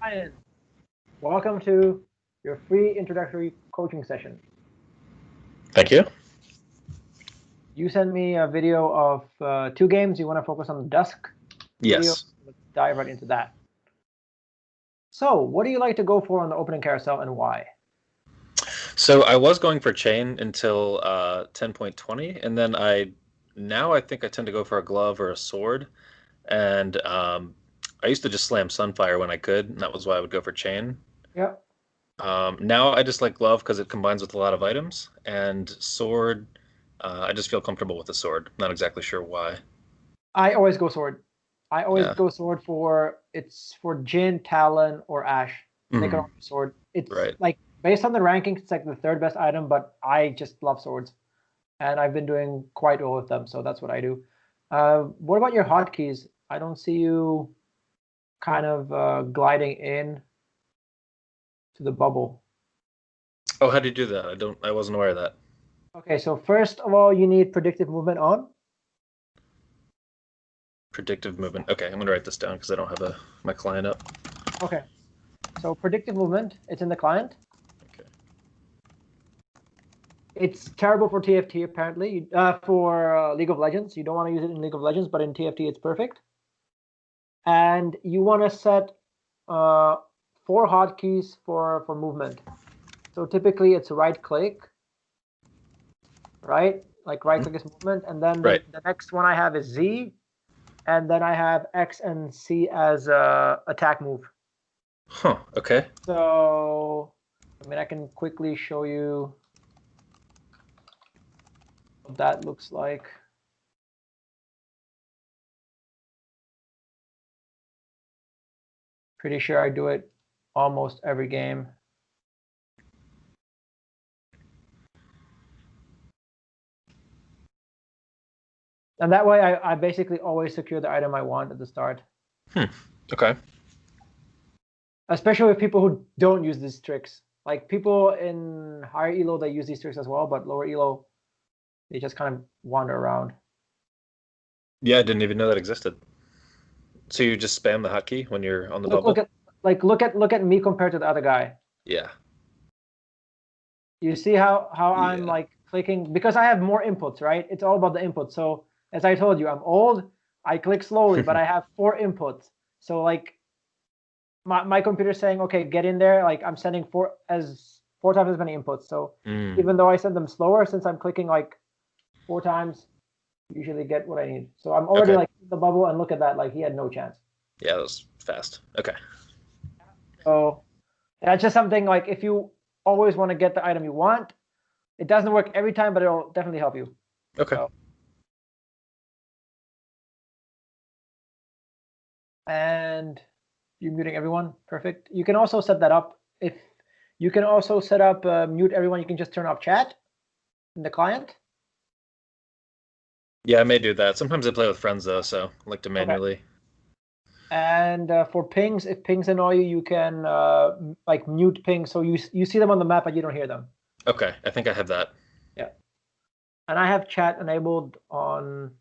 Ryan, welcome to your free introductory coaching session. Thank you. You sent me a video of 2 games. You want to focus on the Dusk video? Yes. Let's dive right into that. So, what do you like to go for on the opening carousel and why? So I was going for chain until 10.20, and then now I think I tend to go for a glove or a sword. And I used to just slam Sunfire when I could, and that was why I would go for chain. Yeah. Now I just like glove because it combines with a lot of items, and sword, I just feel comfortable with the sword. Not exactly sure why. I always go sword. I always Yeah. go sword it's for Jin, Talon, or Ashe. They can Mhm. all use sword. It's Right. like based on the rankings, it's like the 3rd best item, but I just love swords. And I've been doing quite well with them, so that's what I do. What about your hotkeys? I don't see you kind of gliding in to the bubble. Oh, how do you do that? I wasn't aware of that. Okay, so first of all, you need predictive movement on. Predictive movement. Okay, I'm gonna write this down because I don't have my client up. Okay, so predictive movement, it's in the client. Okay. It's terrible for TFT apparently. For League of Legends, you don't want to use it in League of Legends, but in TFT it's perfect. And you want to set 4 hotkeys for movement. So typically it's right click, right? Like right click is movement, and then Right. the next one I have is Z, and then I have X and C as attack move. Huh. Okay. So, I mean, I can quickly show you what that looks like. Pretty sure I do it almost every game. And that way I basically always secure the item I want at the start. Okay. Especially with people who don't use these tricks. Like people in higher elo, they use these tricks as well, but lower elo, they just kind of wander around. Yeah, I didn't even know that existed. So you just spam the hotkey when you're on the bubble? Look at me compared to the other guy. Yeah. You see how I'm Yeah. like clicking because I have more inputs, right? It's all about the input. So as I told you, I'm old. I click slowly, but I have 4 inputs. So like my computer's saying, okay, get in there. Like I'm sending 4 times as many inputs. So even though I send them slower, since I'm clicking like 4 times, usually get what I need. So I'm already like in the bubble, and look at that. Like he had no chance. Yeah, that was fast. Okay. So that's just something like if you always want to get the item you want, it doesn't work every time, but it'll definitely help you. Okay. So, and you're muting everyone. Perfect. You can also set that up. If you can also set up mute everyone, you can just turn off chat in the client. Yeah, I may do that. Sometimes I play with friends though, so I like to manually. Okay. And for pings, if pings annoy you, you can like mute pings, so you see them on the map, but you don't hear them. Okay, I think I have that. Yeah. And I have chat enabled on.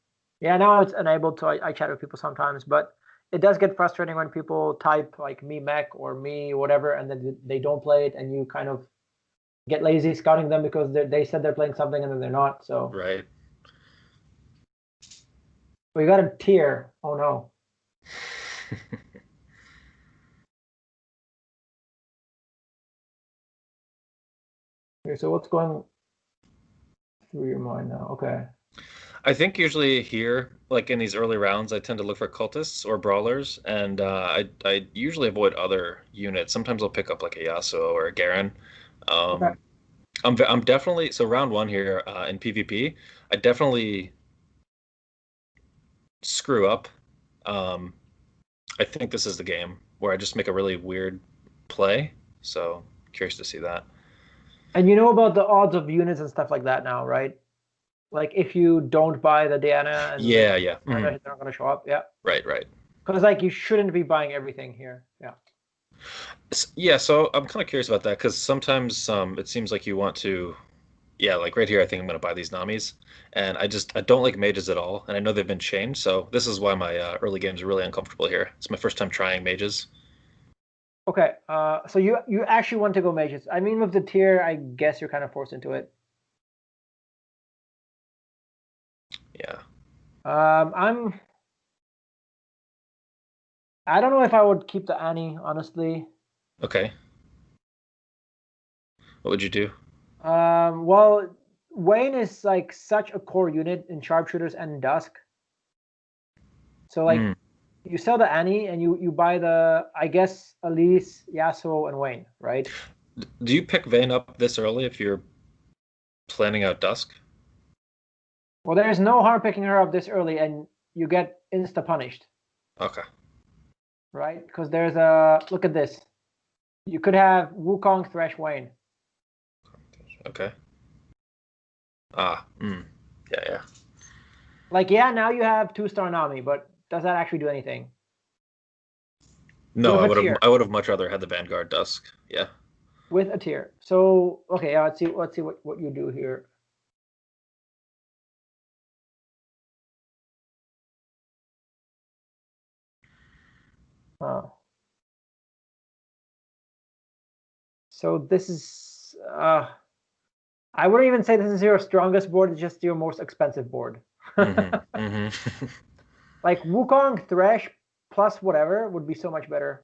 Yeah, now it's enabled, so I chat with people sometimes, but it does get frustrating when people type like me mech or me whatever, and then they don't play it, and you kind of get lazy scouting them because they said they're playing something and then they're not. So Right. we got a tier. Oh no. Okay, so what's going through your mind now? Okay. I think usually here, like in these early rounds, I tend to look for cultists or brawlers, and I usually avoid other units. Sometimes I'll pick up like a Yasuo or a Garen. Okay. I'm definitely so round 1 here in PvP. I definitely screw up. Um, I think this is the game where I just make a really weird play. So curious to see that. And you know about the odds of units and stuff like that now, right? Like if you don't buy the Diana and Yeah, yeah. they're not going to show up. Yeah. Right, right. Because like you shouldn't be buying everything here. Yeah. Yeah, so I'm kind of curious about that because sometimes it seems like you want to, yeah, like right here, I think I'm going to buy these Namis, and I don't like mages at all, and I know they've been changed, so this is why my early games are really uncomfortable here. It's my first time trying mages. Okay, so you actually want to go mages. I mean, with the tier, I guess you're kind of forced into it. Yeah. I don't know if I would keep the Annie, honestly. Okay. What would you do? Well, Wayne is like such a core unit in sharpshooters and Dusk. So like, you sell the Annie and you buy the, I guess, Elise, Yasuo, and Wayne, right? Do you pick Vayne up this early if you're planning out Dusk? Well, there's no harm picking her up this early, and you get insta punished, Okay. right? Because there's a look at this. You could have Wukong, Thresh, Wayne. Okay. Ah. Yeah, yeah. Like, yeah, now you have 2-star Nami, but does that actually do anything? No, With a tier. I would have much rather had the Vanguard Dusk. Yeah. With a tier. So okay, let's see what you do here. So this is I wouldn't even say this is your strongest board, it's just your most expensive board. Like Wukong Thresh plus whatever would be so much better.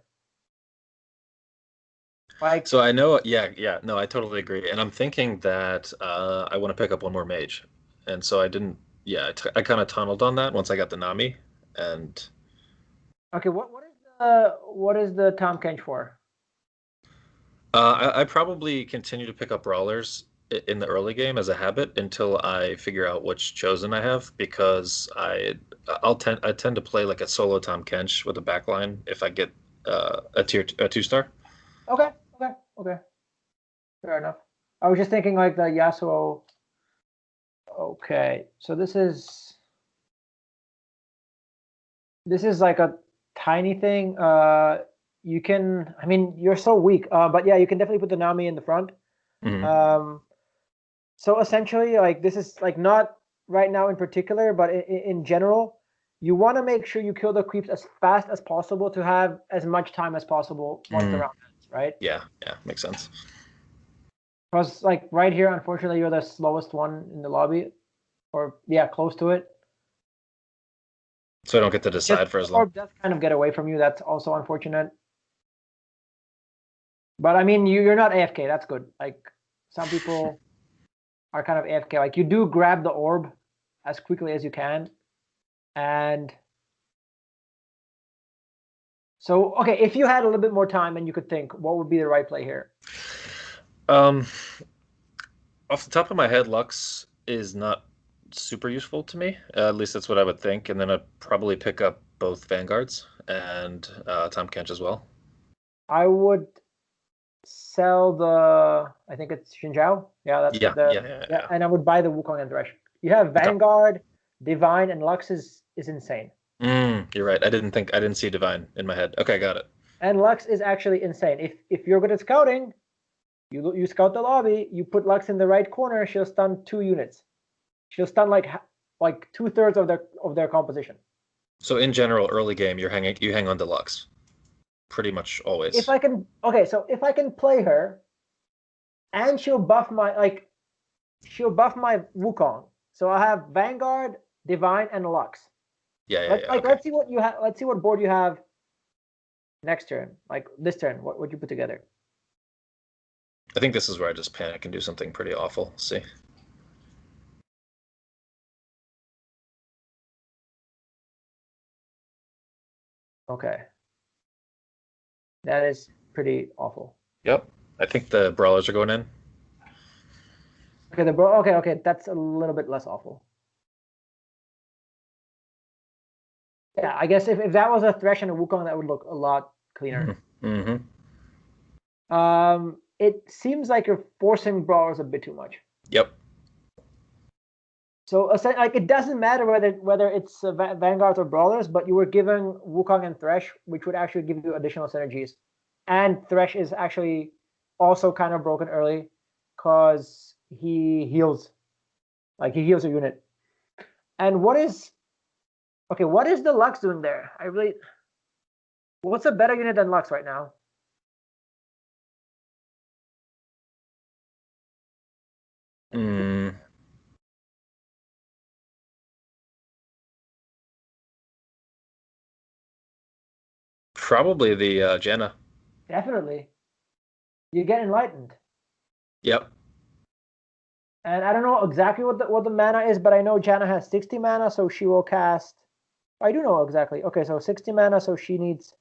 Like, so I know, yeah, no, I totally agree, and I'm thinking that I want to pick up one more mage, and so I didn't. Yeah, I kind of tunneled on that once I got the Nami, and okay, what is the Tom Kench for? I probably continue to pick up brawlers in the early game as a habit until I figure out which chosen I have, because I tend to play like a solo Tom Kench with a backline if I get a 2-star. Okay, okay. Fair enough. I was just thinking like the Yasuo. Okay, so this is like a tiny thing. You can, I mean, you're so weak. But yeah, you can definitely put the Nami in the front. So essentially, like this is like not right now in particular, but in general, you want to make sure you kill the creeps as fast as possible to have as much time as possible once the round ends, right? Yeah, makes sense. Because like right here, unfortunately, you're the slowest one in the lobby, or yeah, close to it. So I don't get to decide for as long. Orb does kind of get away from you. That's also unfortunate. But I mean, you're not AFK. That's good. Like some people are kind of AFK. Like you do grab the orb as quickly as you can, and so okay. If you had a little bit more time and you could think, what would be the right play here? Off the top of my head, Lux is not super useful to me. At least that's what I would think. And then I'd probably pick up both Vanguards and Tom Kench as well. I would sell the, I think it's Xinjiao. Yeah, Yeah. And I would buy the Wukong and Thresh. You have Vanguard, Divine, and Lux is insane. You're right. I didn't see Divine in my head. Okay, got it. And Lux is actually insane. If you're good at scouting, you scout the lobby, you put Lux in the right corner, she'll stun 2 units. She'll stun like 2/3 of their composition. So in general, early game, you hang on to Lux, pretty much always. If I can play her, and she'll buff my Wukong. So I have Vanguard, Divine, and Lux. Yeah. Okay. Let's see what you have. Let's see what board you have next turn. Like this turn, what would you put together? I think this is where I just panic and do something pretty awful. Let's see. Okay. That is pretty awful. Yep. I think the brawlers are going in. Okay, okay, that's a little bit less awful. Yeah, I guess if that was a Thresh and a Wukong, that would look a lot cleaner. It seems like you're forcing brawlers a bit too much. Yep. So like it doesn't matter whether it's Vanguards or brawlers, but you were given Wukong and Thresh, which would actually give you additional synergies. And Thresh is actually also kind of broken early because he heals, like he heals a unit. And what is the Lux doing there? What's a better unit than Lux right now? Probably the Janna. Definitely. You get enlightened. Yep. And I don't know exactly what the mana is, but I know Janna has 60 mana, so she will cast. I do know exactly. Okay, so 60 mana, so she needs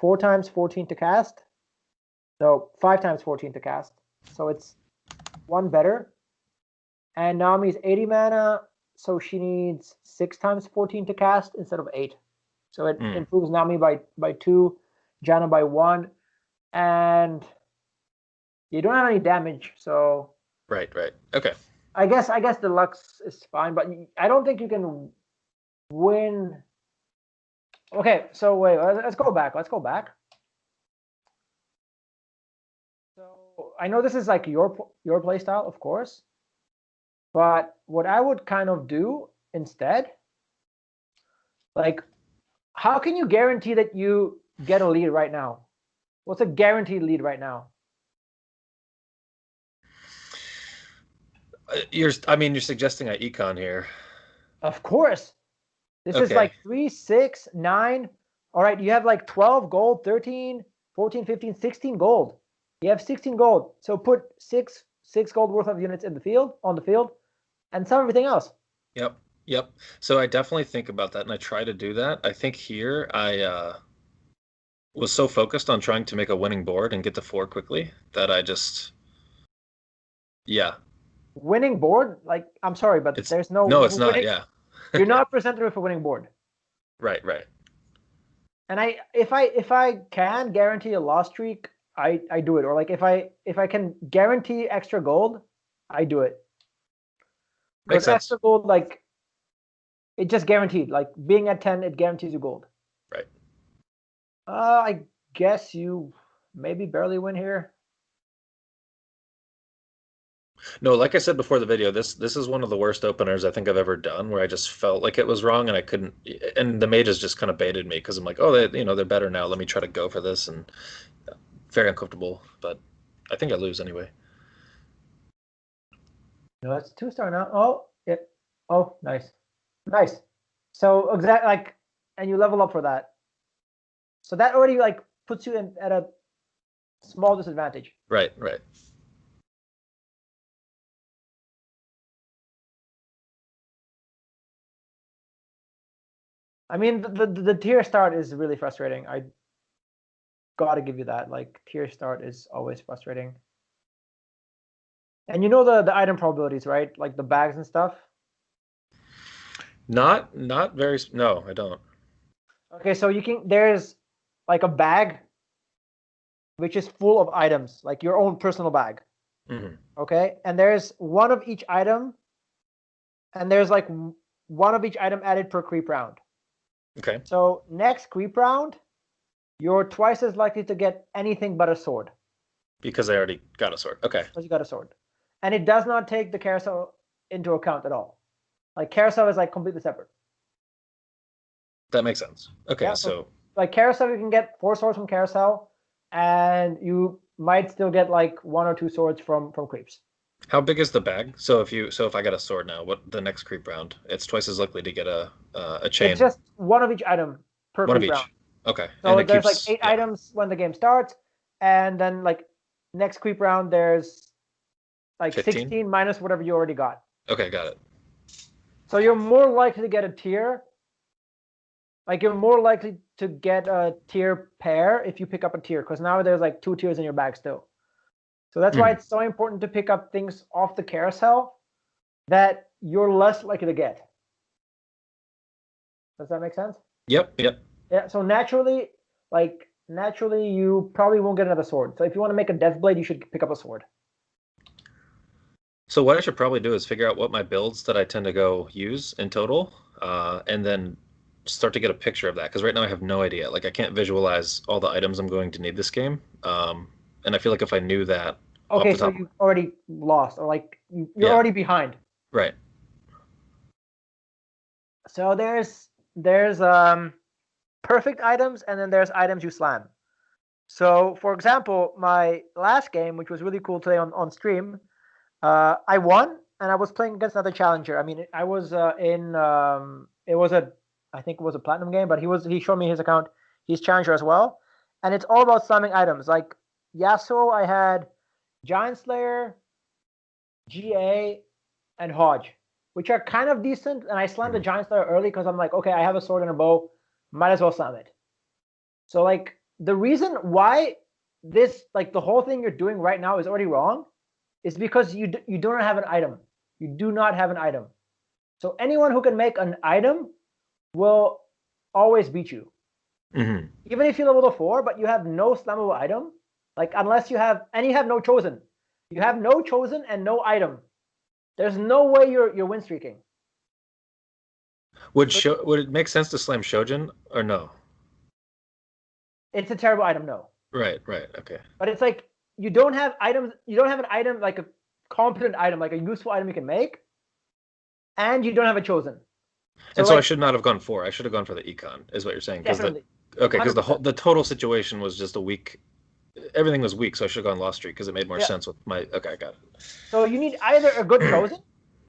4 times 14 to cast. So 5 times 14 to cast. So it's one better. And Nami's 80 mana, so she needs 6 times 14 to cast instead of 8. So it improves Nami by 2, Janna by 1, and you don't have any damage, so Right. Okay. I guess Deluxe is fine, but I don't think you can win. Okay, so wait, let's go back. So I know this is like your play style, of course, but what I would kind of do instead, like, how can you guarantee that you get a lead right now? What's a guaranteed lead right now? You're suggesting I econ here. Of course. This is Okay. like 3, 6, 9. All right, you have like 12 gold, 13, 14, 15, 16 gold. You have 16 gold. So put six gold worth of units in the field, and sell everything else. Yep. So I definitely think about that, and I try to do that. I think here I was so focused on trying to make a winning board and get to 4 quickly that I just, yeah. Winning board, like, I'm sorry, but there's no it's not. winning. Yeah. You're not presented with a winning board. Right. And if I can guarantee a loss streak, I do it. Or like if I can guarantee extra gold, I do it. Makes Because sense. extra gold, like, it just guaranteed. Like being at 10, it guarantees you gold. Right. I guess you maybe barely win here. No, like I said before the video, this is one of the worst openers I think I've ever done, where I just felt like it was wrong and I couldn't. And the mages just kind of baited me because I'm like, oh, they're better now. Let me try to go for this, and very uncomfortable. But I think I lose anyway. No, it's 2-star now. Oh, yeah. Oh, nice. So and you level up for that. So that already like puts you at a small disadvantage. Right. I mean, the tier start is really frustrating. I gotta give you that. Like tier start is always frustrating. And you know the item probabilities, right? Like the bags and stuff. Not very. No, I don't. Okay, so there's like a bag which is full of items, like your own personal bag. Okay, and there's one of each item, and there's like one of each item added per creep round. Okay. So next creep round, you're twice as likely to get anything but a sword. Because I already got a sword. Okay. Because you got a sword. And it does not take the carousel into account at all. Like carousel is like completely separate. That makes sense. Okay, Yeah, so like carousel, you can get 4 swords from carousel, and you might still get like 1 or 2 swords from creeps. how big is the bag? So if I got a sword now, what the next creep round? It's twice as likely to get a chain. It's just one of each item per One of creep each. round. Okay. So And there's like 8 items when the game starts, and then like next creep round there's like 15? 16 minus whatever you already got. Okay, got it. So you're more likely to get a tier. Like you're more likely to get a tier pair if you pick up a tier, because now there's like 2 tiers in your bag still. So that's why it's so important to pick up things off the carousel that you're less likely to get. Does that make sense? Yep. Yeah. So naturally you probably won't get another sword. So if you want to make a death blade, you should pick up a sword. So what I should probably do is figure out what my builds that I tend to go use in total, and then start to get a picture of that. Because right now I have no idea. Like I can't visualize all the items I'm going to need this game. And I feel like if I knew that off Okay, the so top, you've already lost, or like you're already behind. right. So there's perfect items, and then there's items you slam. So for example, my last game, which was really cool today on stream, I won, and I was playing against another challenger. I mean, I was it was I think it was a platinum game, but he showed me his account. He's challenger as well, and it's all about slamming items. Like Yasuo, I had Giant Slayer, GA, and Hodge, which are kind of decent. And I slammed the Giant Slayer early because I'm like, okay, I have a sword and a bow, might as well slam it. So like the reason why this, like the whole thing you're doing right now is already wrong is because you don't have an item. You do not have an item. So anyone who can make an item will always beat you. Mm-hmm. Even if you level to 4, but you have no slammable item, like unless you have, and you have no chosen. You have no chosen and no item. There's no way you're win streaking. Would it make sense to slam Shojin or no? It's a terrible item, no. Right, okay. But it's like you don't have items. You don't have an item like a competent item, like a useful item you can make, and you don't have a chosen. So like, I should not have gone 4. I should have gone for the econ, is what you're saying. Definitely. Because the total situation was just a weak. Everything was weak, so I should have gone lost streak because it made more sense with my. Okay, I got it. So you need either a good chosen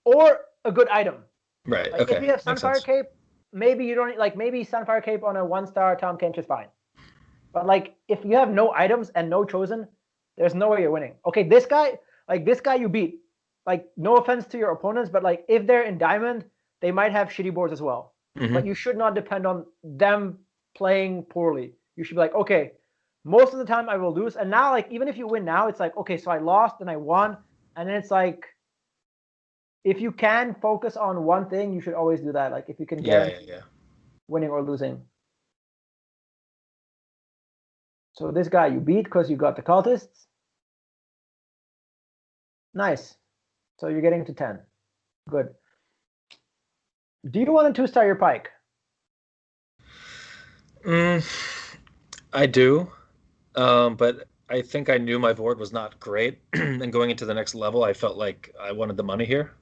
or a good item. Right. Like okay. If you have Sunfire Cape, maybe you don't like. Maybe Sunfire Cape on a 1-star Tom Kench is fine. But like if you have no items and no chosen, there's no way you're winning. Okay, this guy you beat. Like no offense to your opponents, but like if they're in diamond, they might have shitty boards as well. Mm-hmm. But you should not depend on them playing poorly. You should be like, okay, most of the time I will lose. And now, like, even if you win now, it's like, okay, so I lost and I won. And then it's like, if you can focus on one thing, you should always do that. Like, if you can get winning or losing. So this guy you beat because you got the cultists. Nice. So you're getting to 10. Good. Do you want to 2-star your pike? I do. But I think I knew my board was not great. And going into the next level, I felt like I wanted the money here.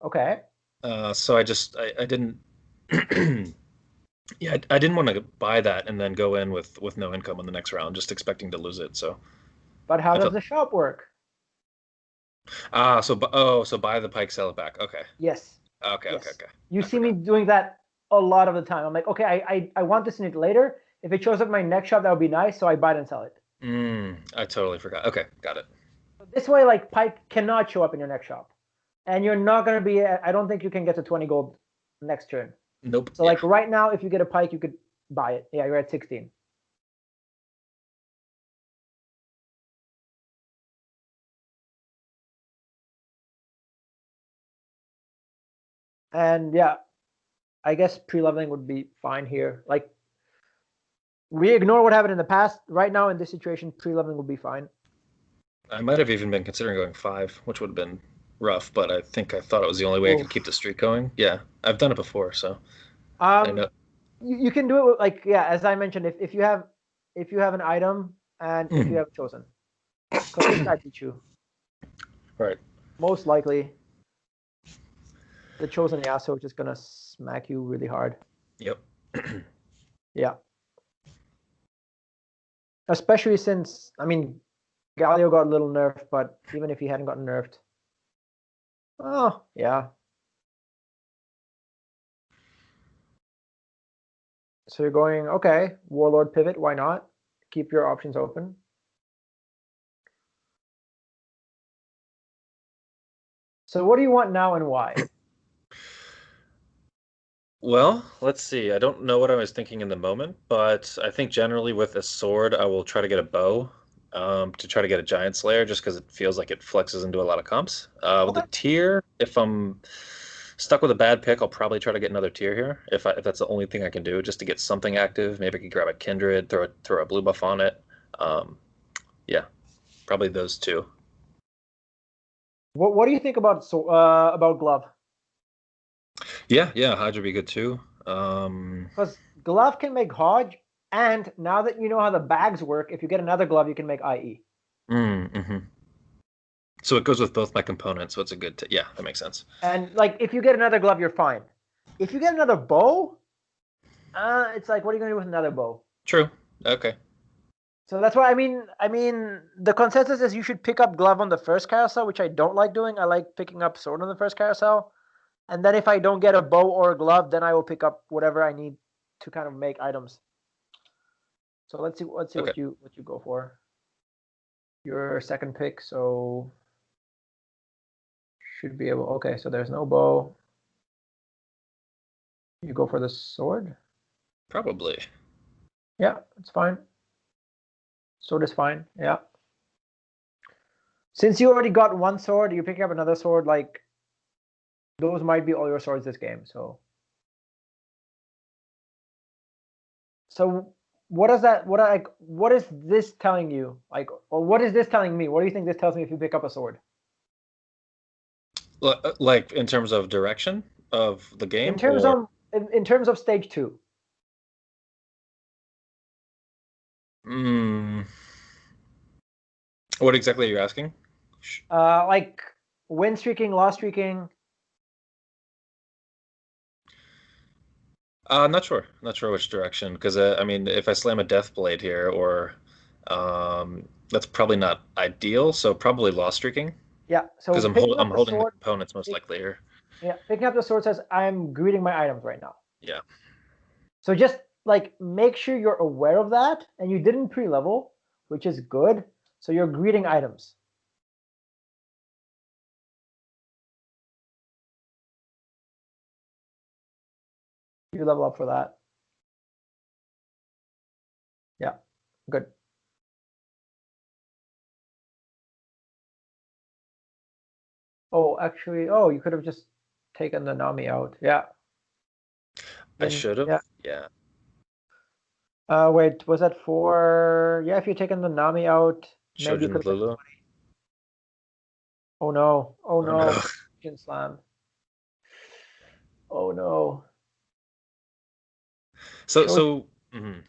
Okay. So I didn't. Yeah, I didn't want to buy that and then go in with no income in the next round, just expecting to lose it. So. But how does the shop work? So buy the pike, sell it back. Okay. Yes. Okay. Yes. Okay. You see me doing that a lot of the time. I'm like, okay, I want this in it later. If it shows up in my next shop, that would be nice. So I buy it and sell it. I totally forgot. Okay, got it. This way, like pike cannot show up in your next shop, and you're not gonna be. I don't think you can get to 20 gold next turn. Nope. So like right now, if you get a pike, you could buy it. Yeah, you're at 16. And yeah, I guess pre-leveling would be fine here. Like we ignore what happened in the past. Right now in this situation, pre-leveling would be fine. I might have even been considering going 5, which would have been rough, but I thought it was the only way I could keep the streak going. Yeah, I've done it before, so I know. You can do it with, like, yeah, as I mentioned, if you have an item and if you have chosen, because this guy beat you. Right. Most likely, the chosen Yasuo is just gonna smack you really hard. Yep. Yeah. Especially since, I mean, Galio got a little nerfed, but even if he hadn't gotten nerfed. Oh, yeah. So you're going, okay, Warlord pivot, why not? Keep your options open. So what do you want now and why? Well, let's see. I don't know what I was thinking in the moment, but I think generally with a sword, I will try to get a bow to try to get a Giant Slayer just because it feels like it flexes into a lot of comps. With the tier, if I'm stuck with a bad pick, I'll probably try to get another tier here if that's the only thing I can do just to get something active. Maybe I could grab a Kindred, throw a blue buff on it. Yeah, probably those two. What do you think about Glove? Yeah, Hodge would be good too. Because Glove can make Hodge, and now that you know how the bags work, if you get another glove, you can make IE. So it goes with both my components, so it's a good... yeah, that makes sense. And like, if you get another glove, you're fine. If you get another bow, it's like, what are you going to do with another bow? True. Okay. So that's why I mean the consensus is you should pick up glove on the first carousel, which I don't like doing. I like picking up sword on the first carousel. And then if I don't get a bow or a glove, then I will pick up whatever I need to kind of make items. So let's see Okay. what you go for. Your second pick, so should be able. Okay, so there's no bow. You go for the sword? Probably. Yeah, it's fine. Sword is fine. Yeah. Since you already got one sword, you pick up another sword, like those might be all your swords this game. So what is that? What is this telling you? Like, or what is this telling me? What do you think this tells me if you pick up a sword? Like in terms of direction of the game, or In terms of stage 2. What exactly are you asking? Like win streaking, loss streaking. Not sure. Not sure which direction. Because I mean, if I slam a death blade here, or that's probably not ideal. So probably loss streaking. Yeah. So Because picking up I'm the holding the sword. components most likely here. Yeah, picking up the sword says I'm greeting my items right now. Yeah. So just like make sure you're aware of that, and you didn't pre-level, which is good. So you're greeting items. You level up for that. Yeah, good. Oh, actually, oh, you could have just taken the Nami out. Yeah. I Then should have. yeah. Yeah. Wait, was that for? Yeah, if you're taking the Nami out, maybe you Shojin could have taken Lulu. 20. Oh no! Oh Oh no. no! Shin slam. Oh no! So Shoj so. mhm.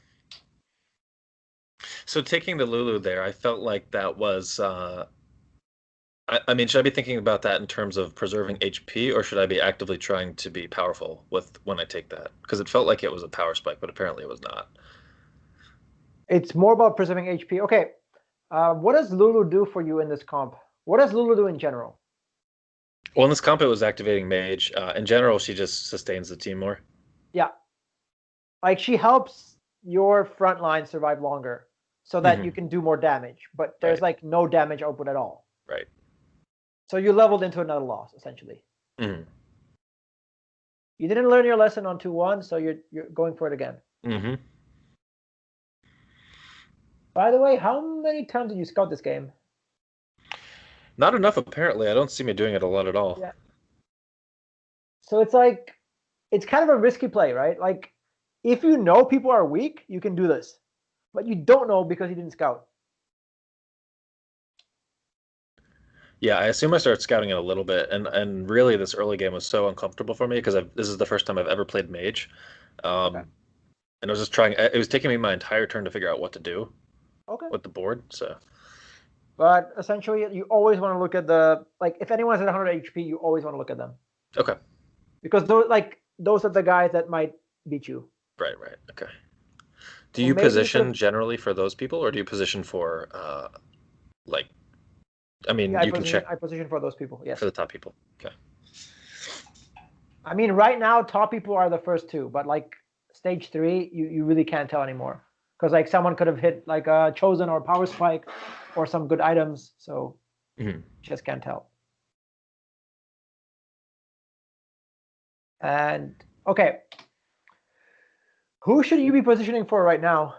So taking the Lulu there, I felt like that was. I mean, should I be thinking about that in terms of preserving HP, or should I be actively trying to be powerful with when I take that? Because it felt like it was a power spike, but apparently it was not. It's more about preserving HP. Okay, what does Lulu do for you in this comp? What does Lulu do in general? Well, in this comp, it was activating Mage. In general, she just sustains the team more. Yeah, like she helps your front line survive longer, so that you Hmm. can do more damage. But there's Right, like no damage output at all. right. So you leveled into another loss essentially. Hmm. You didn't learn your lesson on 2-1, so you're going for it again. Hmm. By the way, how many times did you scout this game? Not enough, apparently. I don't see me doing it a lot at all. Yeah. So it's like it's kind of a risky play, right? Like if you know people are weak, you can do this. But you don't know because you didn't scout. Yeah, I assume I started scouting it a little bit, and really this early game was so uncomfortable for me because this is the first time I've ever played Mage, Okay. and I was just trying. It was taking me my entire turn to figure out what to do Okay. with the board. So But essentially, you always want to look at the like if anyone's at 100 HP, you always want to look at them okay, because those are the guys that might beat you. right, right, okay. Do So you maybe you could position have. generally for those people, or do you position for like? I mean, Yeah, you can check I position for those people. for Yes. the top people. Okay. I mean, right now, top people are the first two, but like stage 3, you really can't tell anymore because like someone could have hit like a chosen or power spike or some good items, so Mhm. just can't tell. And okay, who should you be positioning for right now?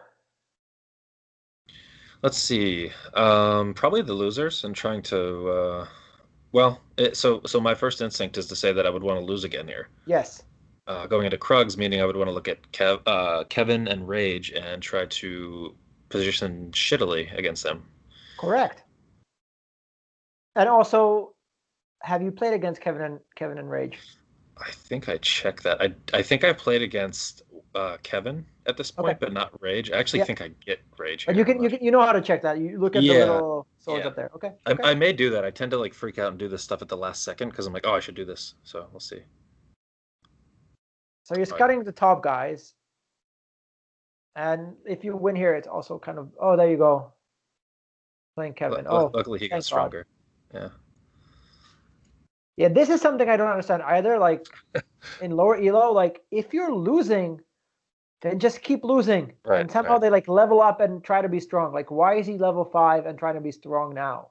Let's see. Probably the losers and trying to. Well, so my first instinct is to say that I would want to lose again here. Yes, Going into Krugs, meaning I would want to look at Kevin and Rage and try to position shittily against them. correct. And also, have you played against Kevin and Rage? I think I checked that. I think I played against Kevin at this Okay, point, but not Rage. I actually yeah, think I get Rage but here. I'm not sure. you know how to check that. You look at the Yeah, little swords yeah. up there. Okay, I, okay. I may do that. I tend to like freak out and do this stuff at the last second because I'm like, oh, I should do this. So we'll see. So you're All right. scouting the top guys, And if you win here, it's also kind of, oh, there you go. Playing Kevin. Oh, Luckily he got thank God. stronger. Yeah. Yeah, this is something I don't understand either. Like in lower elo, like if you're losing, then just keep losing. Right, And somehow right. they like level up and try to be strong. Like why is he level 5 and trying to be strong now?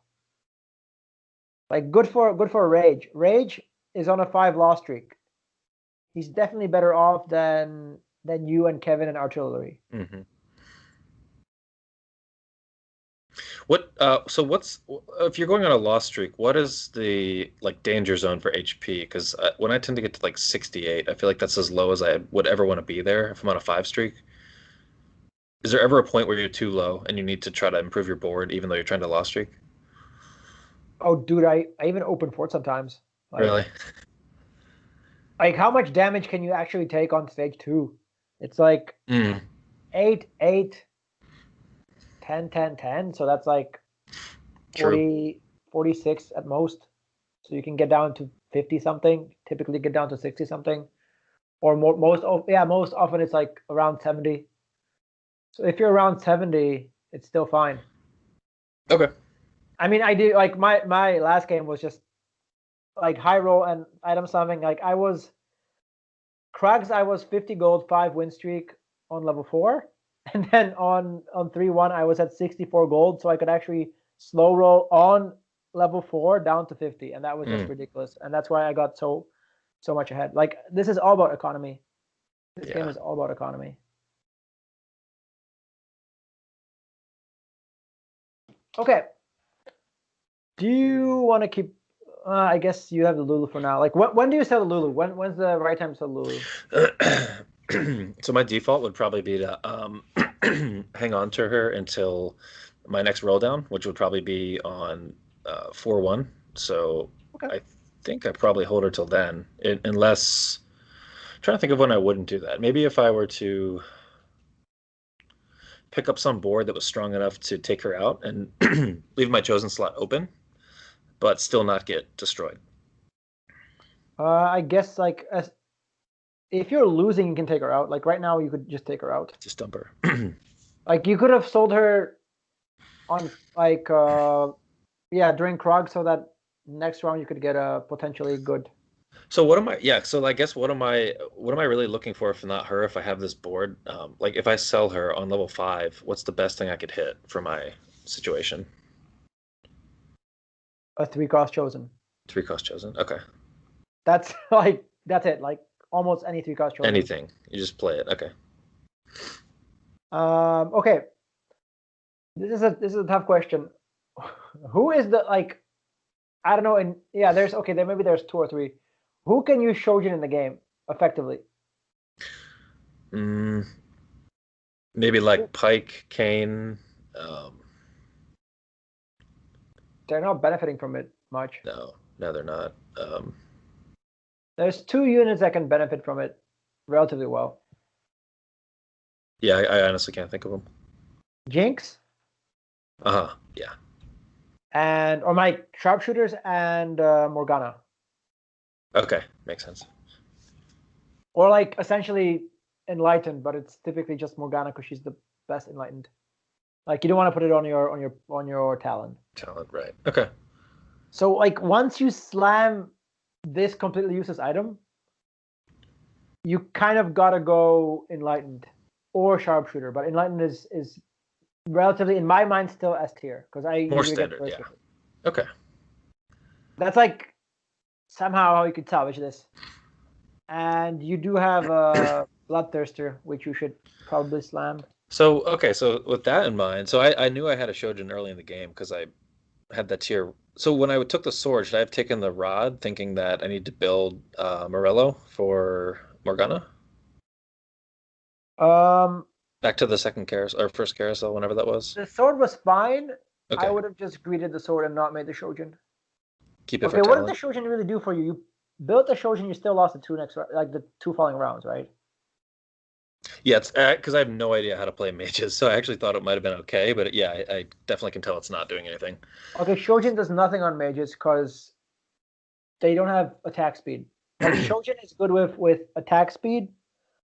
Like good for Rage. Rage is on a 5 loss streak. He's definitely better off than you and Kevin and Artillery. Mm-hmm. So what's if you're going on a loss streak, what is the like danger zone for HP? Because when I tend to get to like 68, I feel like that's as low as I would ever want to be there if I'm on a 5 streak. Is there ever a point where you're too low and you need to try to improve your board even though you're trying to loss streak? Oh, dude, I even open fort sometimes. Really? Like how much damage can you actually take on stage 2? It's like 8, 8, 10, 10, 10. So that's like 40, 46 at most. So you can get down to 50 something, typically get down to 60 something. Or most often it's like around 70. So if you're around 70, it's still fine. Okay. I mean, I do like my last game was just like high roll and item slamming. Like I was Krugs, I was 50 gold, 5 win streak on level 4. And then on 3-1, I was at 64 gold. So I could actually slow roll on level 4 down to 50. And that was just ridiculous. And that's why I got so much ahead. Like this is all about economy. This game is all about economy. Okay. Do you want to keep? I guess you have the Lulu for now. Like, when do you sell the Lulu? When's the right time to sell Lulu? So my default would probably be to hang on to her until my next roll down, which would probably be on 4-1. So I think I probably hold her till then, unless I'm trying to think of when I wouldn't do that. Maybe if I were to pick up some board that was strong enough to take her out and leave my chosen slot open, but still not get destroyed. I guess like if you're losing, you can take her out. Like right now, you could just take her out. Just dump her. Like you could have sold her on like during Krog, so that next round you could get a potentially good. So what am I? Yeah. So I guess what am I really looking for if not her? If I have this board, like if I sell her on level 5, what's the best thing I could hit for my situation? A 3-cost chosen. 3-cost chosen. Okay. That's that's it. Like almost any 3-cost chosen. Anything. You just play it. Okay. Okay. This is a tough question. Who is the like? I don't know. And yeah, there's maybe there's 2 or 3. Who can use Shojin in the game effectively? Maybe like Pike, Kane. They're not benefiting from it much. No, they're not. There's 2 units that can benefit from it relatively well. Yeah, I honestly can't think of them. Jinx. Yeah. And or my sharpshooters and Morgana. Okay, makes sense. Or like essentially enlightened, but it's typically just Morgana because she's the best enlightened. Like you don't want to put it on your Talon. Talon, right? Okay. So like once you slam this completely useless item, you kind of gotta go enlightened or sharpshooter. But enlightened is relatively, in my mind, still S tier because I more standard. Yeah. Okay. That's like somehow how you could salvage this. And you do have a Bloodthirster, which you should probably slam. So with that in mind, so I knew I had a Shojin early in the game because I had that tier. So when I took the sword, should I have taken the rod, thinking that I need to build Morello for Morgana? Back to the second carousel or first carousel, whenever that was. The sword was fine. Okay. I would have just greeted the sword and not made the Shojin. Keep it for talent. What did the Shojin really do for you? You built the Shojin, you still lost the 2 next, like the 2 following rounds, right? Yeah, it's because I have no idea how to play mages, so I actually thought it might have been okay, but yeah, I definitely can tell it's not doing anything. Okay, Shojin does nothing on mages because they don't have attack speed. Like Shojin is good with attack speed,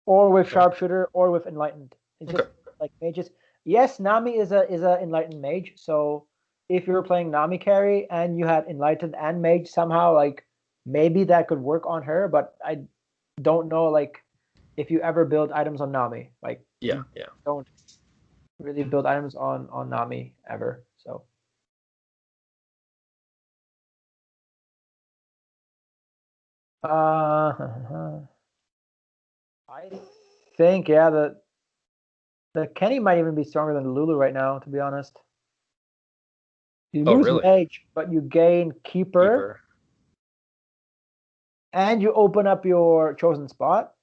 or with sharpshooter, or with enlightened. It's just like mages. Yes, Nami is a enlightened mage. So if you were playing Nami carry and you had enlightened and mage somehow, like maybe that could work on her. But I don't know, like if you ever build items on Nami, like Yeah, you don't really build items on Nami ever. So. I think yeah, the Kenny might even be stronger than the Lulu right now, to be honest. You Oh, lose really? mage, but you gain keeper, Keeper. and you open up your chosen spot.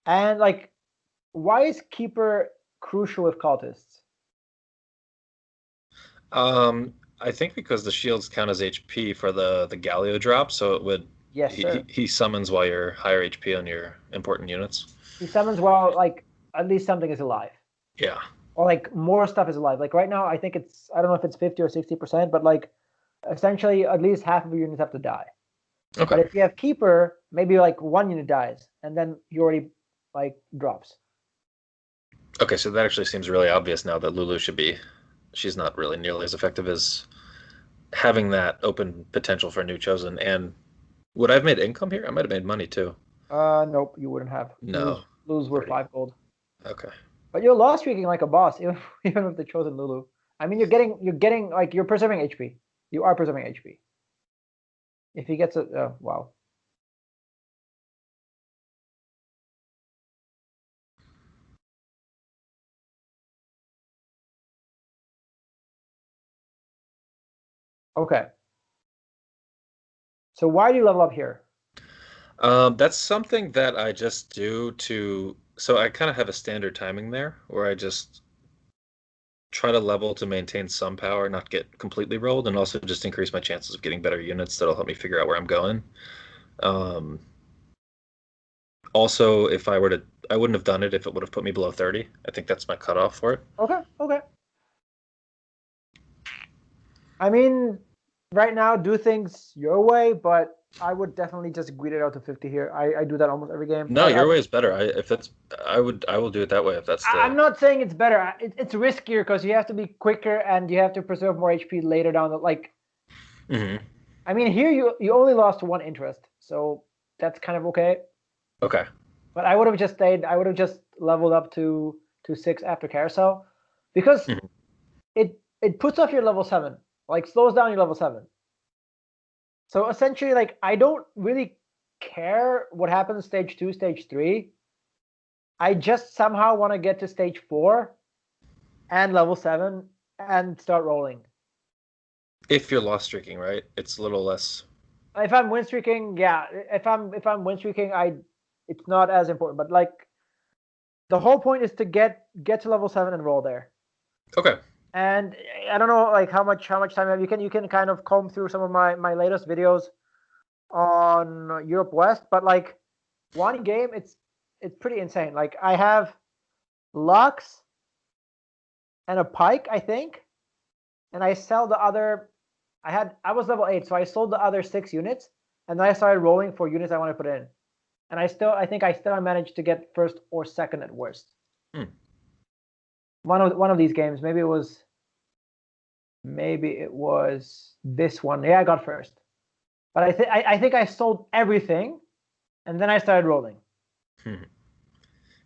And like, why is keeper crucial with cultists? I think because the shields count as HP for the Galio drop, so it would Yes, he sir. he summons while you're higher HP on your important units. He summons while like at least something is alive, Yeah. or like more stuff is alive. Like right now, I think it's I don't know if it's 50 or 60%, but like essentially at least half of your units have to die. Okay. But if you have keeper, maybe like one unit dies, and then he already like drops. Okay, so that actually seems really obvious now that Lulu should be. She's not really nearly as effective as having that open potential for a new chosen. And would I have made income here? I might have made money too. Nope, you wouldn't have. No. Lose were 30. 5 gold. Okay. But you're loss streaking like a boss, even with the chosen Lulu. I mean, you're getting like you're preserving HP. You are preserving HP. If he gets a wow. Okay. So why do you level up here? That's something that I just do to. So I kind of have a standard timing there where I just try to level to maintain some power, not get completely rolled, and also just increase my chances of getting better units that'll help me figure out where I'm going. Um, Also, if I were to, I wouldn't have done it if it would have put me below 30. I think that's my cutoff for it. Okay, okay. I mean, right now do things your way, but I would definitely just greed it out to 50 here. I do that almost every game. No, your way is better. If that's, I will do it that way if that's I'm the. not saying it's better. It's riskier because you have to be quicker and you have to preserve more HP later down the like. Hmm. I mean, here you only lost one interest, so that's kind of okay. Okay. But I would have just stayed. I would have just leveled up to 6 after carousel, because Hmm. it puts off your level 7, like slows down your level 7. So essentially, like I don't really care what happens stage 2, stage 3. I just somehow want to get to stage 4 and level 7 and start rolling. If you're lost streaking, right? It's a little less. If I'm win streaking, yeah. If I'm win streaking, it's not as important. But like the whole point is to get to level 7 and roll there. Okay. And I don't know like how much time you have. You can kind of comb through some of my latest videos on Europe West, but like one game, it's pretty insane. Like I have Lux and a Pike, I think, and I sell the other. I was level 8, so I sold the other 6 units, and then I started rolling for units I want to put in. And I think I still managed to get first or second at worst. Hmm. One of these games, maybe it was this one. Yeah, I got first, but I think I sold everything, and then I started rolling. Hmm.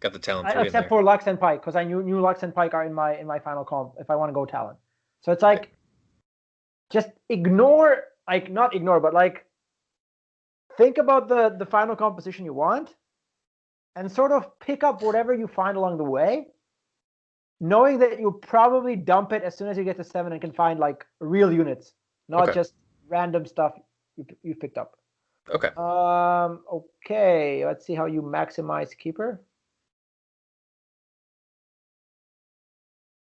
Got the talent 3 in Except there. for Lux and Pike, because I knew Lux and Pike are in my final comp if I want to go talent. So it's Right. like just ignore, like not ignore, but like think about the final composition you want, and sort of pick up whatever you find along the way, knowing that you'll probably dump it as soon as you get to 7 and can find like real units, not Okay. just random stuff you picked up. Okay. Okay, let's see how you maximize keeper.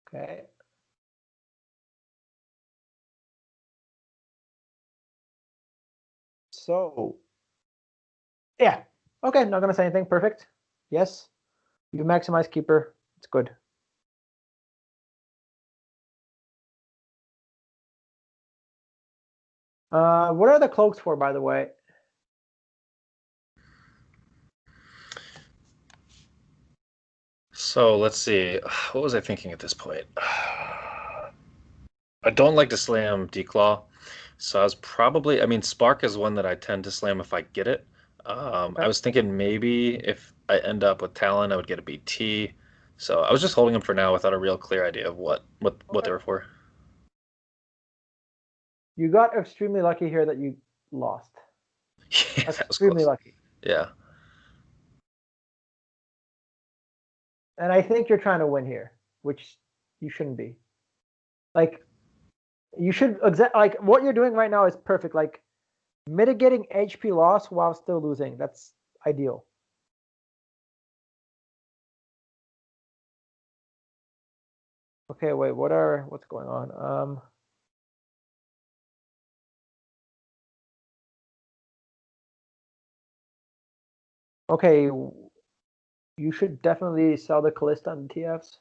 Okay. So, yeah. Okay, not gonna say anything. Perfect. Yes. You maximize keeper. It's good. What are the cloaks for, by the way? So let's see. What was I thinking at this point? I don't like to slam declaw. So I was probably, I mean, Spark is one that I tend to slam if I get it. I was thinking maybe if I end up with Talon, I would get a BT. So I was just holding them for now without a real clear idea of what they were for. You got extremely lucky here that you lost. Yeah, that was Extremely close. lucky. Yeah. And I think you're trying to win here, which you shouldn't be. Like, you should, like, what you're doing right now is perfect. Like, mitigating HP loss while still losing. That's ideal. Okay, wait, what's going on? Okay, you should definitely sell the Callista on the TFs.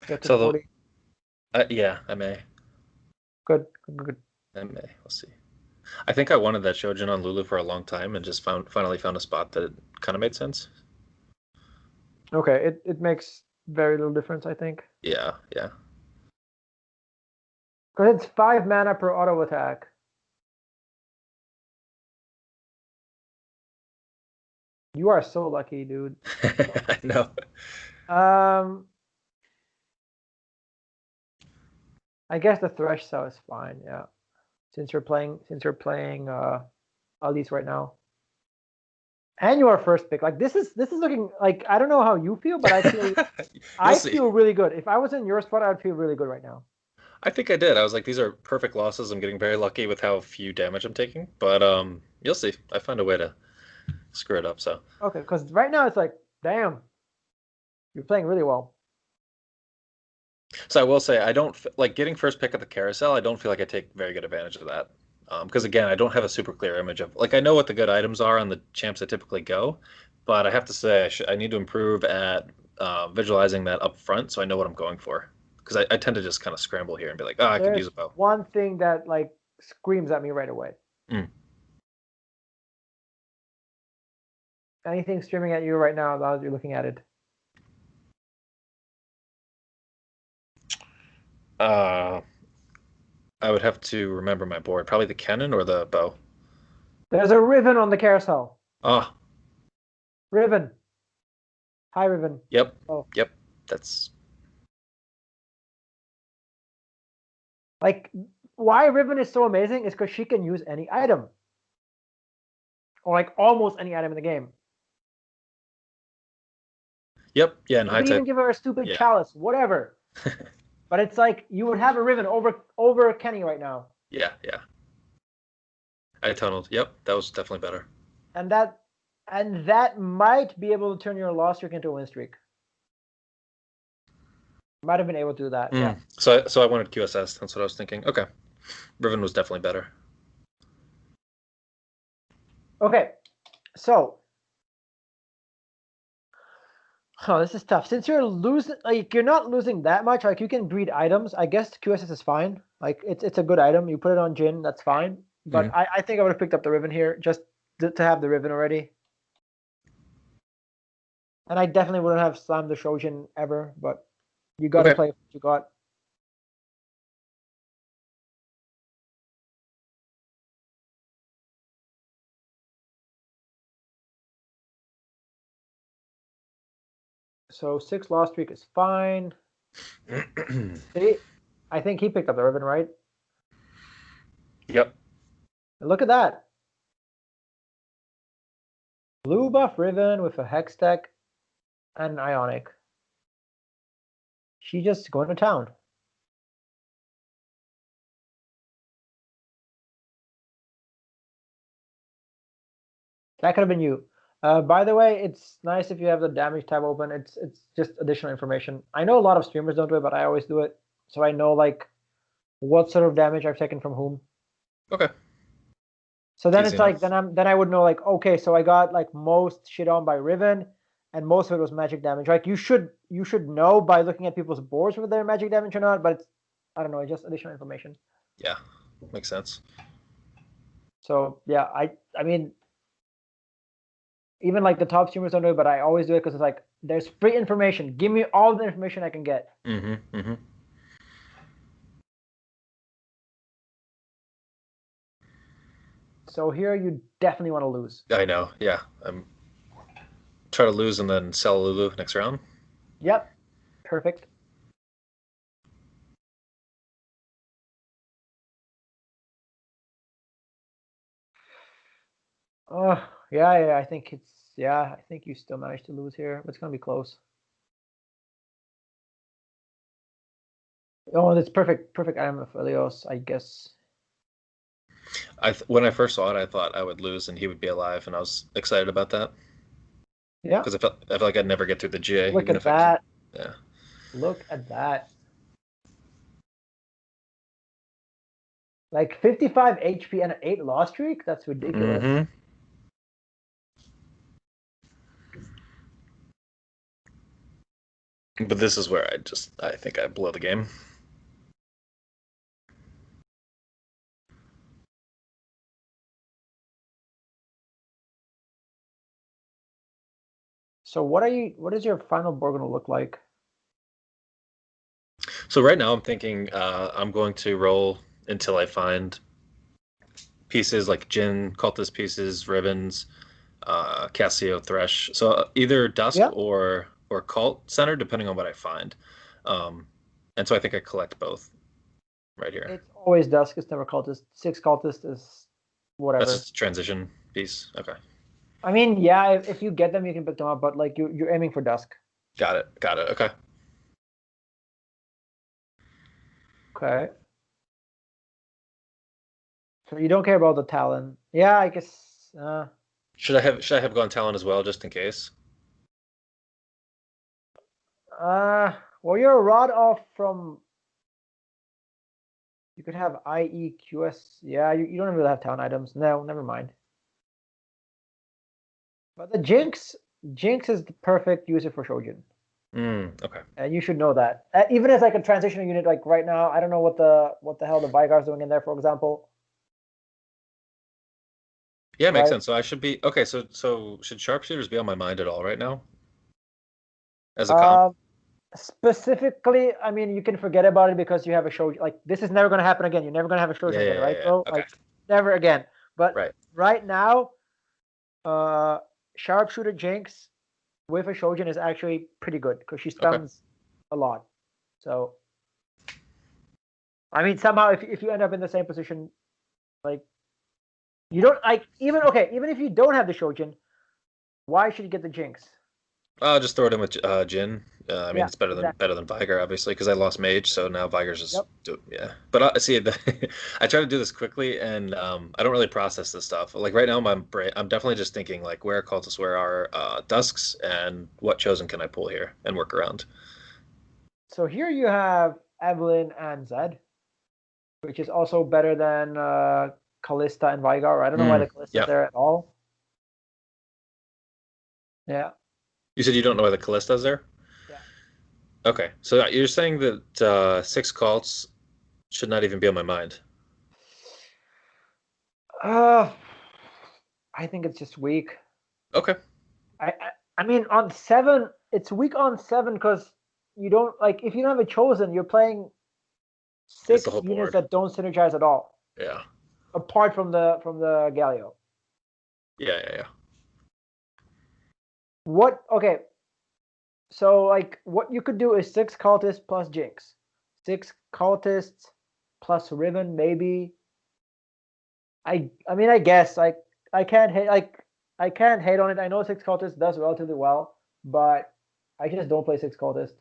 Get to So 40. yeah, I may. Good. I may. We'll see. I think I wanted that Shojin on Lulu for a long time and just finally found a spot that kind of made sense. Okay, it makes very little difference, I think. Yeah. Because it's 5 mana per auto attack. You are so lucky, dude. I know. I guess the Thresh cell is fine, yeah. Since you're playing Alice right now. And you are first pick. Like this is looking like, I don't know how you feel, but I feel I feel really good. If I was in your spot, I would feel really good right now. I think I did. I was like, these are perfect losses. I'm getting very lucky with how few damage I'm taking, but you'll see. I find a way to screw it up. So okay, because right now it's like, damn, you're playing really well. So I will say I don't like getting first pick at the carousel. I don't feel like I take very good advantage of that. Because again, I don't have a super clear image of like I know what the good items are on the champs that typically go, but I have to say I need to improve at visualizing that up front so I know what I'm going for. Because I tend to just kind of scramble here and be like, oh, I could use a bow. One thing that like screams at me right away. Anything screaming at you right now as you're looking at it? I would have to remember my board. Probably the cannon or the bow. There's a Riven on the carousel. Oh. Riven. Hi, Riven. Yep. Oh. Yep. That's like why Riven is so amazing is because she can use any item. Or like almost any item in the game. Yep. Yeah, and you could even give her a stupid chalice, whatever. But it's like you would have a Riven over Kenny right now. Yeah. I tunneled. Yep, that was definitely better. And that might be able to turn your loss streak into a win streak. Might have been able to do that. Yeah. So I wanted QSS. That's what I was thinking. Okay. Riven was definitely better. Okay. So. Oh, this is tough. Since you're losing, like you're not losing that much. Like you can breed items. I guess QSS is fine. Like it's a good item. You put it on Jin, that's fine. But I think I would have picked up the Riven here just to have the Riven already. And I definitely wouldn't have slammed the Shojin ever. But you got to play what you got. So 6 loss streak is fine. See, I think he picked up the Riven, right? Yep. And look at that. Blue buff Riven with a Hex deck and Ionic. She just going to town. That could have been you. By the way, it's nice if you have the damage tab open. It's just additional information. I know a lot of streamers don't do it, but I always do it, so I know like what sort of damage I've taken from whom. Okay. So then it's like then I would know like, okay, so I got like most shit on by Riven, and most of it was magic damage. Like you should know by looking at people's boards whether they're magic damage or not, but it's, I don't know, it's just additional information. Yeah, makes sense. So yeah, I mean, even like the top streamers don't do it, but I always do it because it's like There's free information. Give me all the information I can get. So here you definitely want to lose. I know. Yeah, I'm try to lose and then sell Lulu next round. Yep, perfect. Oh yeah, I think I think you still managed to lose here, but it's gonna be close. Oh, that's perfect item of Elios, I guess. When I first saw it, I thought I would lose and he would be alive, and I was excited about that. Yeah. Because I felt like I'd never get through the GA. Look at that. Yeah. Look at that. Like 55 HP and an 8 loss streak? That's ridiculous. But this is where I think I blow the game. So what is your final board gonna look like? So right now I'm thinking I'm going to roll until I find pieces like Jin, Cultist pieces, Ribbons, Cassio, Thresh. So either Dusk or Cult Center, depending on what I find. And so I think I collect both right here. It's always Dusk, it's never Cultist. 6 Cultist is whatever. That's just a transition piece. Okay. I mean, yeah, if you get them, you can pick them up, but like you're aiming for Dusk. Got it. Okay. Okay. So you don't care about the Talon. Yeah, I guess. Should I have gone Talon as well, just in case? Well, you're a rod off from. You could have IEQS. Yeah, you don't really have Talon items. No, never mind. But the Jinx is the perfect user for Shojin. Okay. And you should know that. Even as like a transitional unit, like right now, I don't know what the hell the Vigar's doing in there, for example. Yeah, makes sense. So I should be okay. So should sharpshooters be on my mind at all right now? As a comp? Specifically, I mean, you can forget about it because you have a show. Like this is never going to happen again. You're never going to have a show again, right? Yeah. So Okay. like never again. But right now, sharpshooter Jinx with a Shojin is actually pretty good because she stuns a lot. So I mean, somehow if you end up in the same position, like you don't like even if you don't have the Shojin, why should you get the Jinx? I'll just throw it in with Jin. I mean, it's better exactly. than Vigar, obviously, because I lost Mage, so now Vigar's just But see, I try to do this quickly, and I don't really process this stuff. Like right now, I'm definitely just thinking like where are cultists, where are Dusks, and what chosen can I pull here and work around. So here you have Evelyn and Zed, which is also better than Callista and Vigar. I don't know why the Callista's there at all. Yeah. You said you don't know why the Callista's there? Yeah. Okay, so you're saying that 6 cults should not even be on my mind? I think it's just weak. Okay. I mean, on 7, it's weak on 7 because you don't like if you don't have a chosen, you're playing 6 units that don't synergize at all. Yeah. Apart from the Galio. Yeah. Okay. So like what you could do is 6 cultists plus Jinx. 6 cultists plus Ribbon, maybe. I mean I guess I can't hate on it. I know 6 cultists does relatively well, but I just don't play 6 cultists.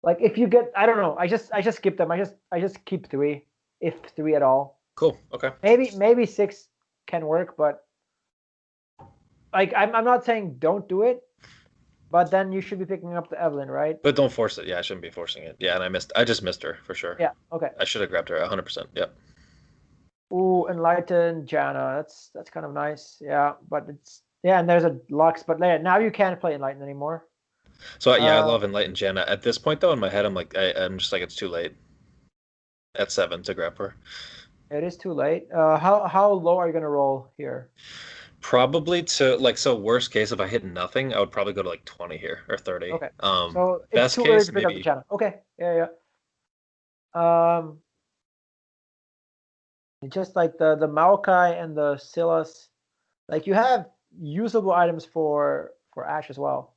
Like if you get I don't know, I just skip them. I just keep 3, if 3 at all. Cool. Okay. Maybe 6 can work, but like I'm not saying don't do it, but then you should be picking up the Evelyn, right? But don't force it. Yeah, I shouldn't be forcing it. Yeah, and I just missed her for sure. Yeah. Okay. I should have grabbed her 100%. Yep. Ooh, Enlighten Janna. That's kind of nice. Yeah, but and there's a Lux, but now you can't play Enlighten anymore. So I love Enlighten Janna. At this point though, in my head, I'm like I'm just like it's too late. At 7 to grab her. It is too late. How low are you gonna roll here? Probably to like, so worst case, if I hit nothing, I would probably go to like 20 here or 30. Okay. So it's Best too early case, to pick up the maybe. channel. Okay. Yeah. Just like the Maokai and the Silas, like you have usable items for Ash as well.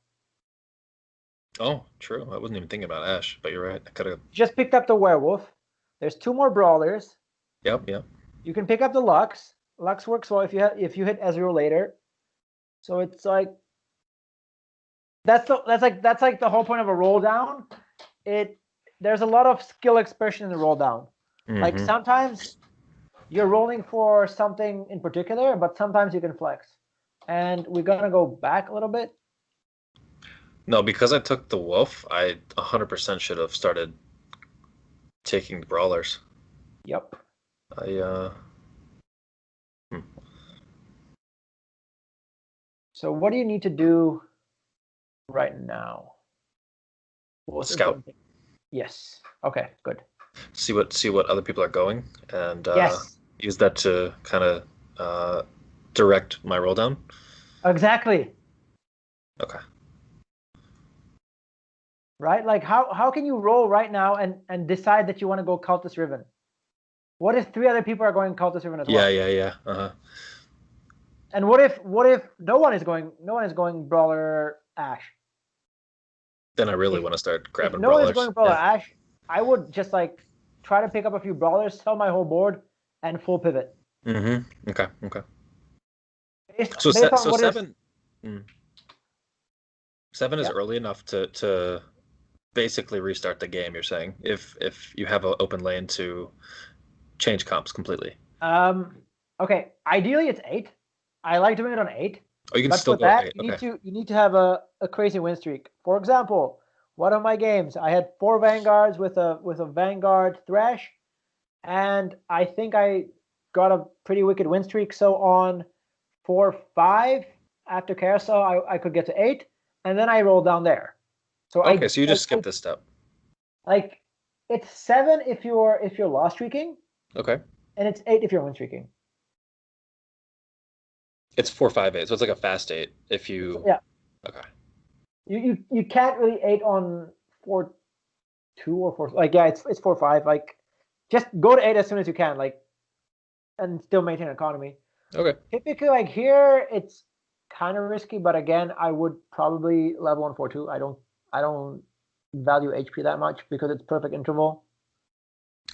Oh, true. I wasn't even thinking about Ash, but you're right. I could have. Just picked up the Werewolf. There's 2 more Brawlers. Yep. You can pick up the Lux. Lux works well if you hit Ezreal later. So it's like that's like the whole point of a roll down. There's a lot of skill expression in the roll down. Like sometimes you're rolling for something in particular, but sometimes you can flex. And we're gonna go back a little bit. No, because I took the wolf, I 100% should have started taking the brawlers. Yep. So what do you need to do right now? Scout. Yes. Okay, good. See what other people are going, and yes. use that to kind of direct my roll down. Exactly. Okay. Right? Like how can you roll right now and decide that you want to go Cultist Riven? What if 3 other people are going Cultist Riven as well? Yeah. And what if no one is going Brawler Ash? Then I really want to start grabbing if no brawlers. one is going Brawler Ash, I would just like try to pick up a few brawlers, sell my whole board, and full pivot. Okay. Based So 7. Is, 7 is early enough to basically restart the game. You're saying if you have an open lane to change comps completely. Okay. Ideally, it's 8. I like doing it on 8. Oh, you can but still for go that, 8. you need to have a crazy win streak. For example, one of my games, I had 4 Vanguards with a Vanguard Thresh, and I think I got a pretty wicked win streak. So on 4-5 after Carousel, I could get to 8, and then I rolled down there. So so you just skip this step. Like it's 7 if you're loss streaking. Okay. And it's 8 if you're win streaking. It's 4-5-8, so it's like a fast 8 if you. Yeah. Okay. You can't really 8 on 4-2 or 4. Like it's 4-5. Like just go to 8 as soon as you can. Like and still maintain economy. Okay. Typically, like here, it's kind of risky, but again, I would probably level on 4-2. I don't value HP that much because it's perfect interval.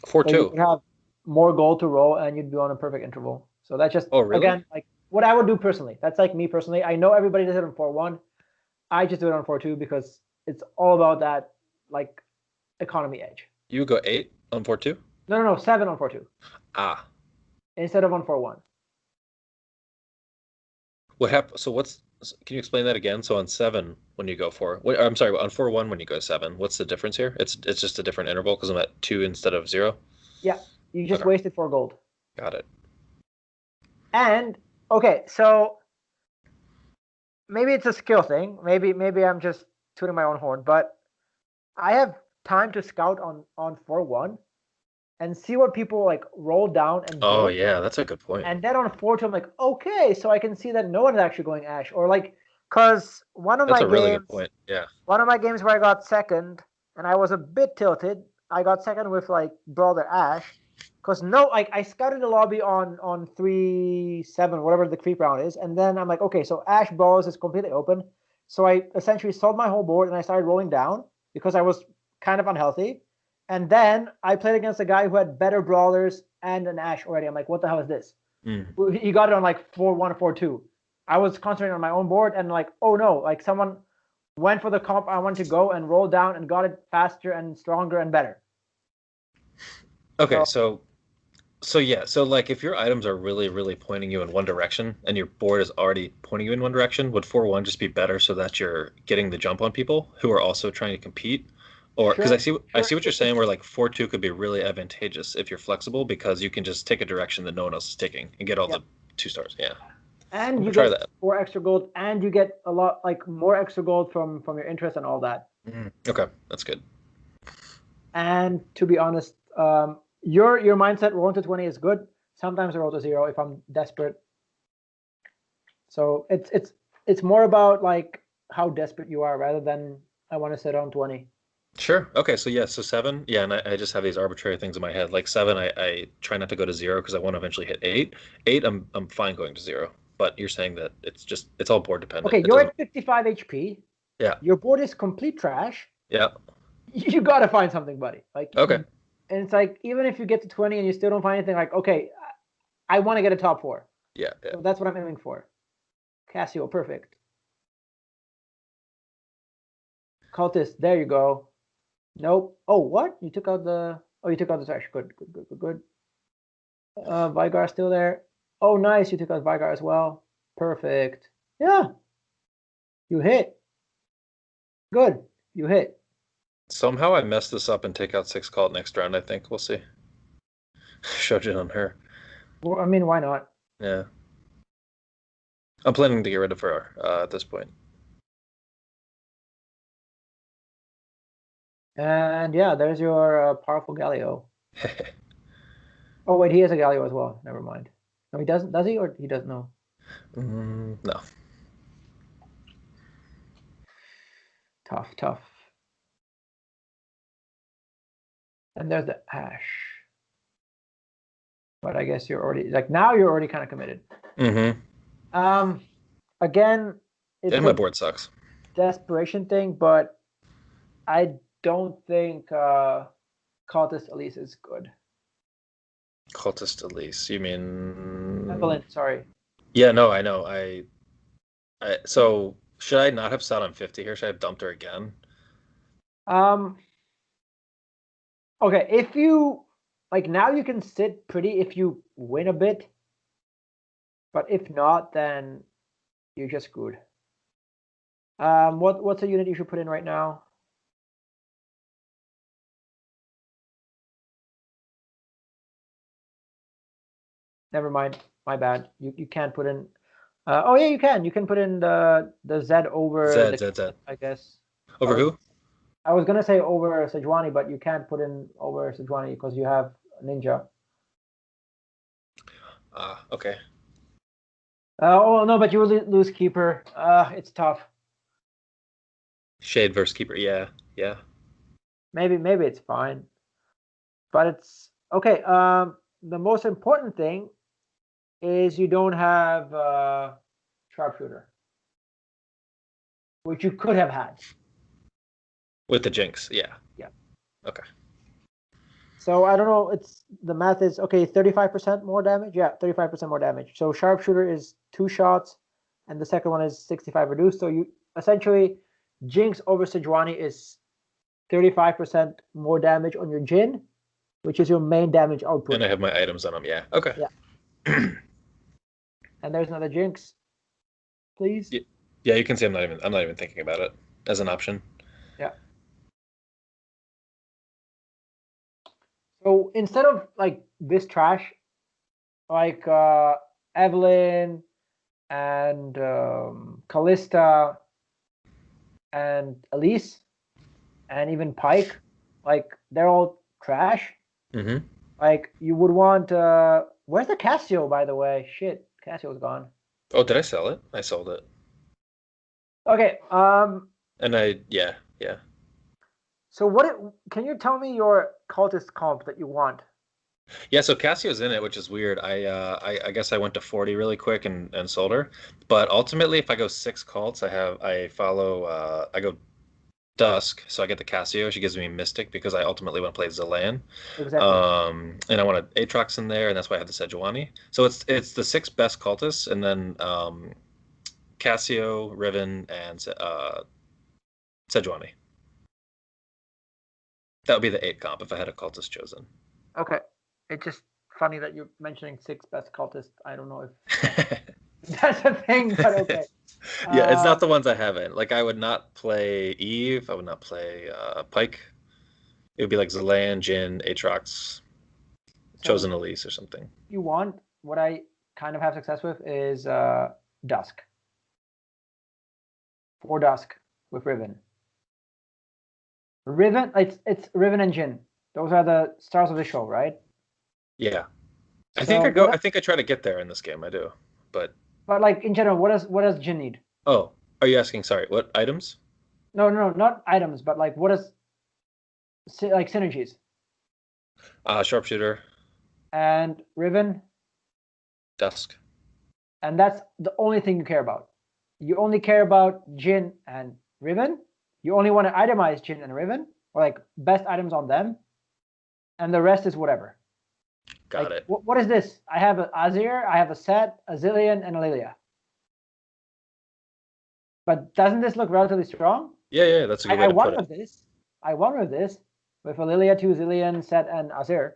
4-2. So you have more gold to roll, and you'd be on a perfect interval. So that's just again like what I would do personally. That's like me personally. I know everybody does it on 4-1. I just do it on 4-2 because it's all about that like economy edge. You would go 8 on 4-2? No, 7 on 4-2. Ah. Instead of on 4-1. What happened? So can you explain that again? So on 7 when you go 4, I'm sorry, on 4-1 when you go 7, what's the difference here? It's just a different interval because I'm at 2 instead of 0? Yeah, you just wasted 4 gold. Got it. And okay, so maybe it's a skill thing. Maybe I'm just tooting my own horn, but I have time to scout on 4-1 and see what people like roll down and do. Oh yeah, that's a good point. And then on 4-2, I'm like, okay, so I can see that no one is actually going Ash, or like, cause one of my games, really good point. Yeah. One of my games where I got second, and I was a bit tilted. I got second with like Brawler Ash, cause I scouted the lobby on 3-7, whatever the creep round is, and then I'm like, okay, so Ash Brawlers is completely open. So I essentially sold my whole board and I started rolling down because I was kind of unhealthy. And then I played against a guy who had better brawlers and an Ash already. I'm like, what the hell is this? He got it on like 4-1, 4-2. I was concentrating on my own board and like, oh no, like someone went for the comp I wanted to go and rolled down and got it faster and stronger and better. Okay, so yeah, so like if your items are really, really pointing you in one direction and your board is already pointing you in one direction, would 4-1 just be better so that you're getting the jump on people who are also trying to compete? Or because I see what you're saying, where like 4-2 could be really advantageous if you're flexible because you can just take a direction that no one else is taking and get all the 2 stars. Yeah. And you get 4 extra gold, and you get a lot like more extra gold from your interest and all that. Okay, that's good. And to be honest, your mindset roll to 20 is good. Sometimes I roll to 0 if I'm desperate. So it's more about like how desperate you are rather than I want to sit on 20. Sure. Okay. So yeah. So 7. Yeah. And I just have these arbitrary things in my head. Like 7, I try not to go to 0 because I want to eventually hit 8. 8, I'm fine going to 0. But you're saying that it's all board dependent. Okay, It you're doesn't. at 55 HP. Yeah. Your board is complete trash. Yeah. You got to find something, buddy. Like, Okay. and it's like, even if you get to 20 and you still don't find anything, like, okay, I want to get a top 4. Yeah. Yeah. So that's what I'm aiming for. Casio, perfect. Cultist, there you go. Nope. Oh, what? You took out the... Oh, you took out the trash. Good, good, good, good, good. Vigar still there. Oh, nice. You took out Vigar as well. Perfect. Yeah. You hit. Good. You hit. Somehow I messed this up and take out 6 call next round, I think. We'll see. Shojin on her. Well, I mean, why not? Yeah. I'm planning to get rid of her at this point. And yeah, there's your powerful Galio. Oh, wait, he has a Galio as well. Never mind. No, he doesn't. Does he? Or he doesn't know? No. Tough, tough. And there's the Ash. But I guess you're already... Like, now you're already kind of committed. Mm-hmm. Again, it's And my board sucks. desperation thing, but I don't think Cultist Elise is good. Cultist Elise. You mean... Evelyn, sorry. Yeah, no, I know. So should I not have sat on 50 here? Should I have dumped her again? Okay, if you... Like, now you can sit pretty if you win a bit. But if not, then you're just screwed. What's a unit you should put in right now? Never mind. My bad. You can't put in... oh, yeah, you can. You can put in the Z over... Z. I guess. Over who? I was going to say over Sejuani, but you can't put in over Sejuani because you have Ninja. Okay. Oh, no, but you will lose Keeper. It's tough. Shade versus Keeper. Yeah. Yeah. Maybe it's fine. But it's... Okay, the most important thing is you don't have Sharpshooter, which you could have had. With the Jinx, yeah. Yeah. Okay. So I don't know. The math is okay. 35% more damage. Yeah, 35% more damage. So Sharpshooter is 2 shots, and the second one is 65 reduced. So you essentially Jinx over Sejuani is 35% more damage on your Jin, which is your main damage output. And I have my items on them. Yeah. Okay. Yeah. And there's another Jinx. Please. Yeah, you can see I'm not even thinking about it as an option. Yeah. So instead of like this trash, like Evelyn and Callista and Elise and even Pike, like they're all trash. Mm-hmm. Like you would want... where's the Casio, by the way? Shit, Casio's gone. Oh, did I sell it? I sold it. Okay. And yeah. So can you tell me your cultist comp that you want? Yeah, so Cassio's in it, which is weird. I guess I went to 40 really quick and sold her. But ultimately, if I go 6 cults, I go Dusk, so I get the Cassio. She gives me Mystic because I ultimately want to play Zilan. Exactly. And I want an Aatrox in there, and that's why I have the Sejuani. So it's the 6 best cultists, and then Cassio, Riven, and Sejuani. That would be the 8 comp if I had a cultist chosen. Okay. It's just funny that you're mentioning 6 best cultists. I don't know if that's a thing, but okay. Yeah, it's not the ones I haven't. Like, I would not play Eve. I would not play Pike. It would be like Zilan, Jhin, Aatrox, Chosen Elise or something. You want... What I kind of have success with is Dusk. 4 Dusk with Riven. Riven, it's Riven and Jhin. Those are the stars of the show, right? Yeah. I think I try to get there in this game. I do. But But like in general, what does Jin need? Oh, are you asking? Sorry, what items? No, not items, but like what is like synergies Sharpshooter, and Riven, Dusk. and that's the only thing you care about. You only care about Jin and Riven. You only want to itemize Jin and Riven, or like best items on them, and the rest is whatever. Got Like, it. what is this? I have an Azir, I have a Set, a Zillion, and a Lilia. But doesn't this look relatively strong? Yeah, that's a good way I to put won it. with this. I won with this with a Lilia, 2 Zillion, Set, and Azir.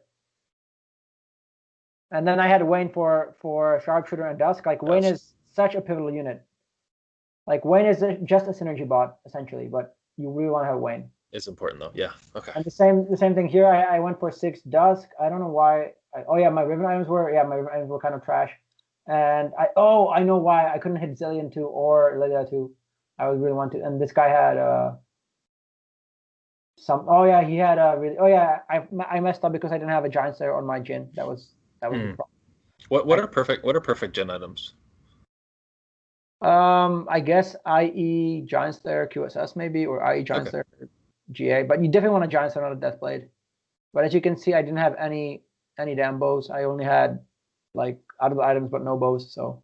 And then I had Wayne for Sharpshooter and Dusk. Like Wayne is such a pivotal unit. Like Wayne is just a synergy bot essentially, but you really want to have Wayne. It's important though. Yeah. Okay. And the same thing here. I went for 6 Dusk. I don't know why. Oh yeah, my Riven items were kind of trash. And I know why I couldn't hit Zillion 2 or Lilia 2. I would really want to. And this guy had he had I messed up because I didn't have a Giant Slayer on my Jin. That was the problem. What are perfect Jin items? I guess IE Giant Slayer QSS maybe, or IE Giant Slayer GA, but you definitely want a Giant Slayer, not a Deathblade. But as you can see, I didn't have any damn bows. I only had like out of the items, but no bows. So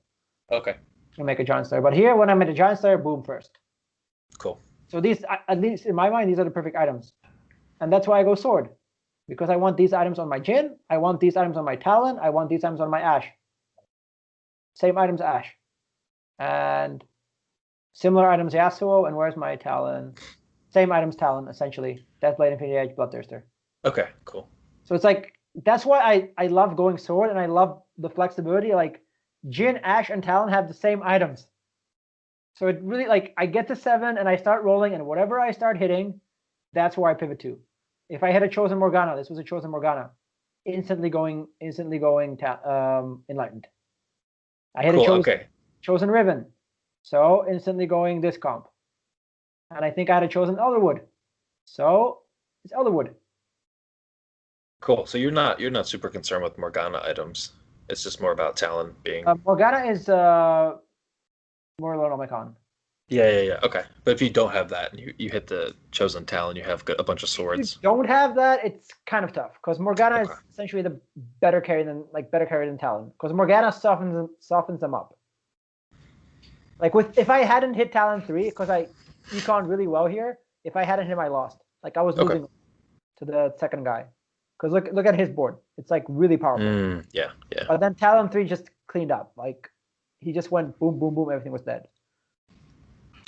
okay, I make a Giant Slayer. But here, when I made a Giant Slayer, boom first. Cool. So these, at least in my mind, these are the perfect items, and that's why I go Sword, because I want these items on my Jin, I want these items on my Talon, I want these items on my Ashe. Same items Ashe, and similar items Yasuo. And where's my Talon? Same items Talon essentially. Deathblade, Infinity Edge, Bloodthirster. Okay, cool. So it's like that's why I love going Sword, and I love the flexibility. Like Jin, Ashe, and Talon have the same items. So it really, like, I get to 7 and I start rolling, and whatever I start hitting, that's where I pivot to. If I had a Chosen Morgana, this was a Chosen Morgana, instantly going Enlightened. I had a Chosen Riven, so instantly going this comp. And I think I had a Chosen Elderwood, so it's Elderwood. Cool. So you're not super concerned with Morgana items. It's just more about Talon being. Morgana is more low on my con. Yeah. Okay. But if you don't have that and you hit the Chosen Talon, you have a bunch of swords. If you don't have that, it's kind of tough, because Morgana is essentially the better carry than Talon, because Morgana softens them up. Like if I hadn't hit Talon 3, because I econ really well here, if I hadn't hit him, I lost. Like I was losing to the second guy. Because look at his board. It's like really powerful. Yeah. But then Talon 3 just cleaned up. Like he just went boom, boom, boom, everything was dead.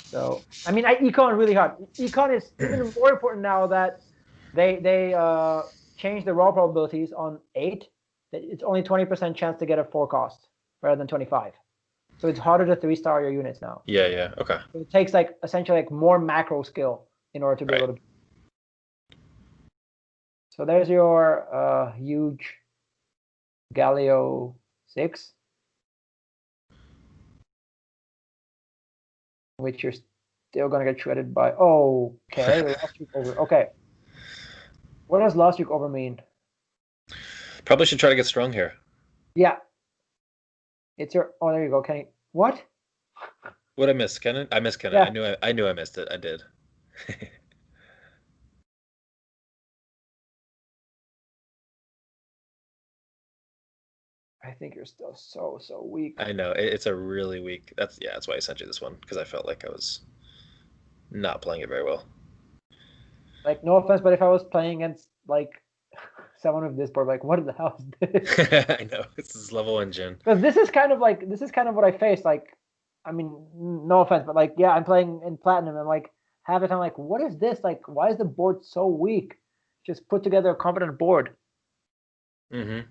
So I mean, I econ really hard. Econ is even more important now that they changed the raw probabilities on 8. It's only 20% chance to get a 4 cost rather than 25. So it's harder to 3-star your units now. Yeah. Okay. So it takes like essentially like more macro skill in order to be able to. So there's your huge Galio 6, which you're still gonna get shredded by. Okay, last week over. Okay, what does last week over mean? Probably should try to get strong here. Yeah, it's your. Oh, there you go, Kenny. What? What I missed, Kenan? I missed Kenan. Yeah. I knew I missed it. I did. I think you're still so weak. I know it's a really weak. That's why I sent you this one, because I felt like I was not playing it very well. Like, no offense, but if I was playing against like someone with this board, like, what the hell is this? I know it's this level engine. Because this is kind of what I face. Like, I mean, no offense, but like, yeah, I'm playing in platinum, and like half the time, like, what is this? Like, why is the board so weak? Just put together a competent board. Mm-hmm.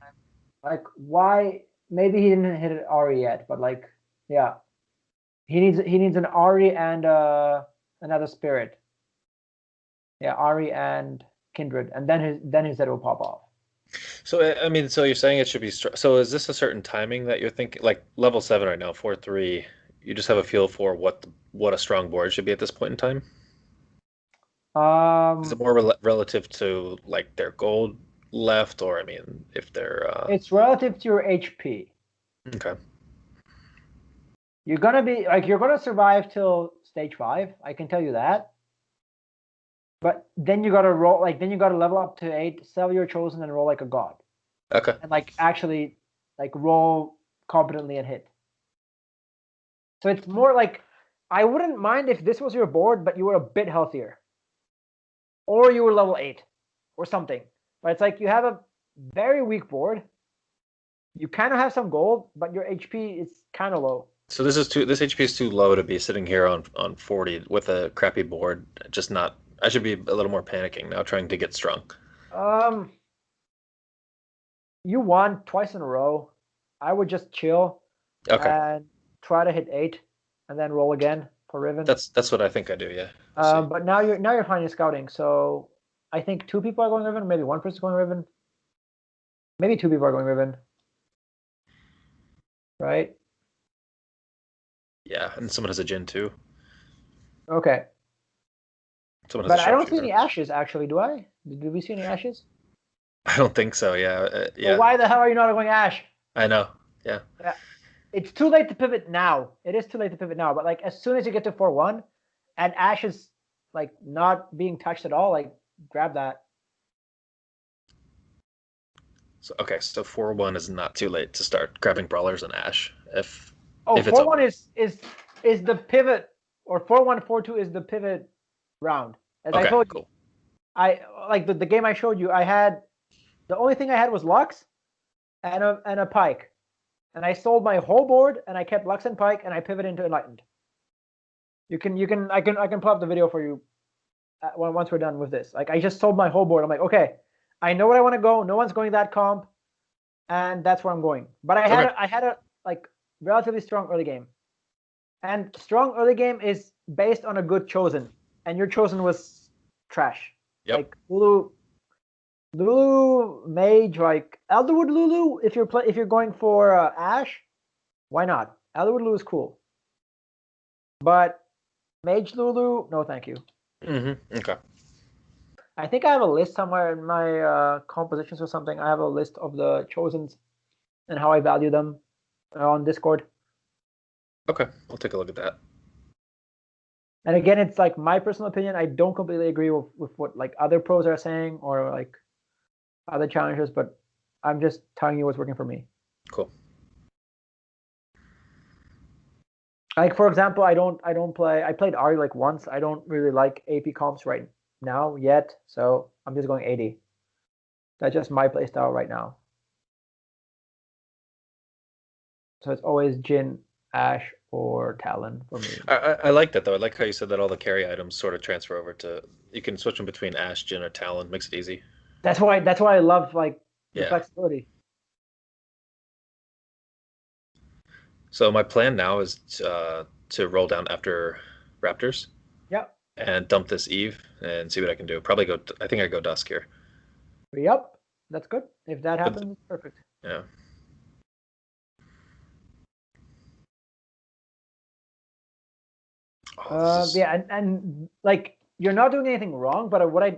Like, why? Maybe he didn't hit an Ari yet, but like, yeah, he needs an Ari and another spirit. Yeah, Ari and Kindred, and then his head will pop off. So I mean, so you're saying it should be so is this a certain timing that you're thinking, like level 7 right now, 4-3? You just have a feel for what a strong board should be at this point in time? Is it more relative to like their gold left, or I mean, if they're it's relative to your HP. Okay. You're gonna be like you're gonna survive till stage 5. I can tell you that. But then you gotta roll then you gotta level up to 8, sell your chosen, and roll like a god. Okay. And actually roll competently and hit. So it's more like I wouldn't mind if this was your board, but you were a bit healthier. Or you were level 8 or something. But it's like you have a very weak board. You kind of have some gold, but your HP is kind of low. So this HP is too low to be sitting here on 40 with a crappy board. Just not. I should be a little more panicking now, trying to get strong. You won twice in a row. I would just chill and try to hit 8, and then roll again for Riven. That's what I think I do. Yeah. But now you're finding scouting. So I think 2 people are going Riven. Maybe 1 person's going Riven. Maybe 2 people are going Riven. Right. Yeah, and someone has a Jin too. Okay. Someone has I don't see any ashes, actually, do I? Did we see any ashes? I don't think so, yeah. Yeah. Well, why the hell are you not going ash? I know, yeah. It's too late to pivot now. It is too late to pivot now, but as soon as you get to 4-1, and ash is not being touched at all, grab that. So, okay, so 4-1 is not too late to start grabbing brawlers and ash. If 4-1 is the pivot, or 4-1, 4-2 is the pivot round. As I told you, I the game I showed you. I had the only thing I had was Lux and a Pike, and I sold my whole board and I kept Lux and Pike and I pivoted into Enlightened. I can pull up the video for you once we're done with this. I just sold my whole board. I'm like, okay, I know where I want to go. No one's going that comp, and that's where I'm going. But I had a relatively strong early game, and strong early game is based on a good chosen, and your chosen was trash. Yep. Lulu mage, Elderwood Lulu. If you're going for Ash, why not? Elderwood Lulu is cool, but mage Lulu, no, thank you. Okay. I think I have a list somewhere in my compositions or something. I have a list of the chosens and how I value them on Discord. Okay, I'll take a look at that. And again, it's my personal opinion. I don't completely agree with what other pros are saying or other challengers, but I'm just telling you what's working for me. Cool. For example, I played Ari once. I don't really like AP comps right now yet, so I'm just going 80. That's just my play style right now. So it's always Jin, Ash, or Talon for me. I like that though. I like how you said that all the carry items sort of transfer over to, you can switch them between Ash, Jin, or Talon. Makes it easy. That's why I love the flexibility. So my plan now is to roll down after Raptors. Yep. And dump this Eve and see what I can do. Probably go. I think I go Dusk here. Yep, that's good. If that happens, perfect. Yeah. Yeah, and you're not doing anything wrong, but what I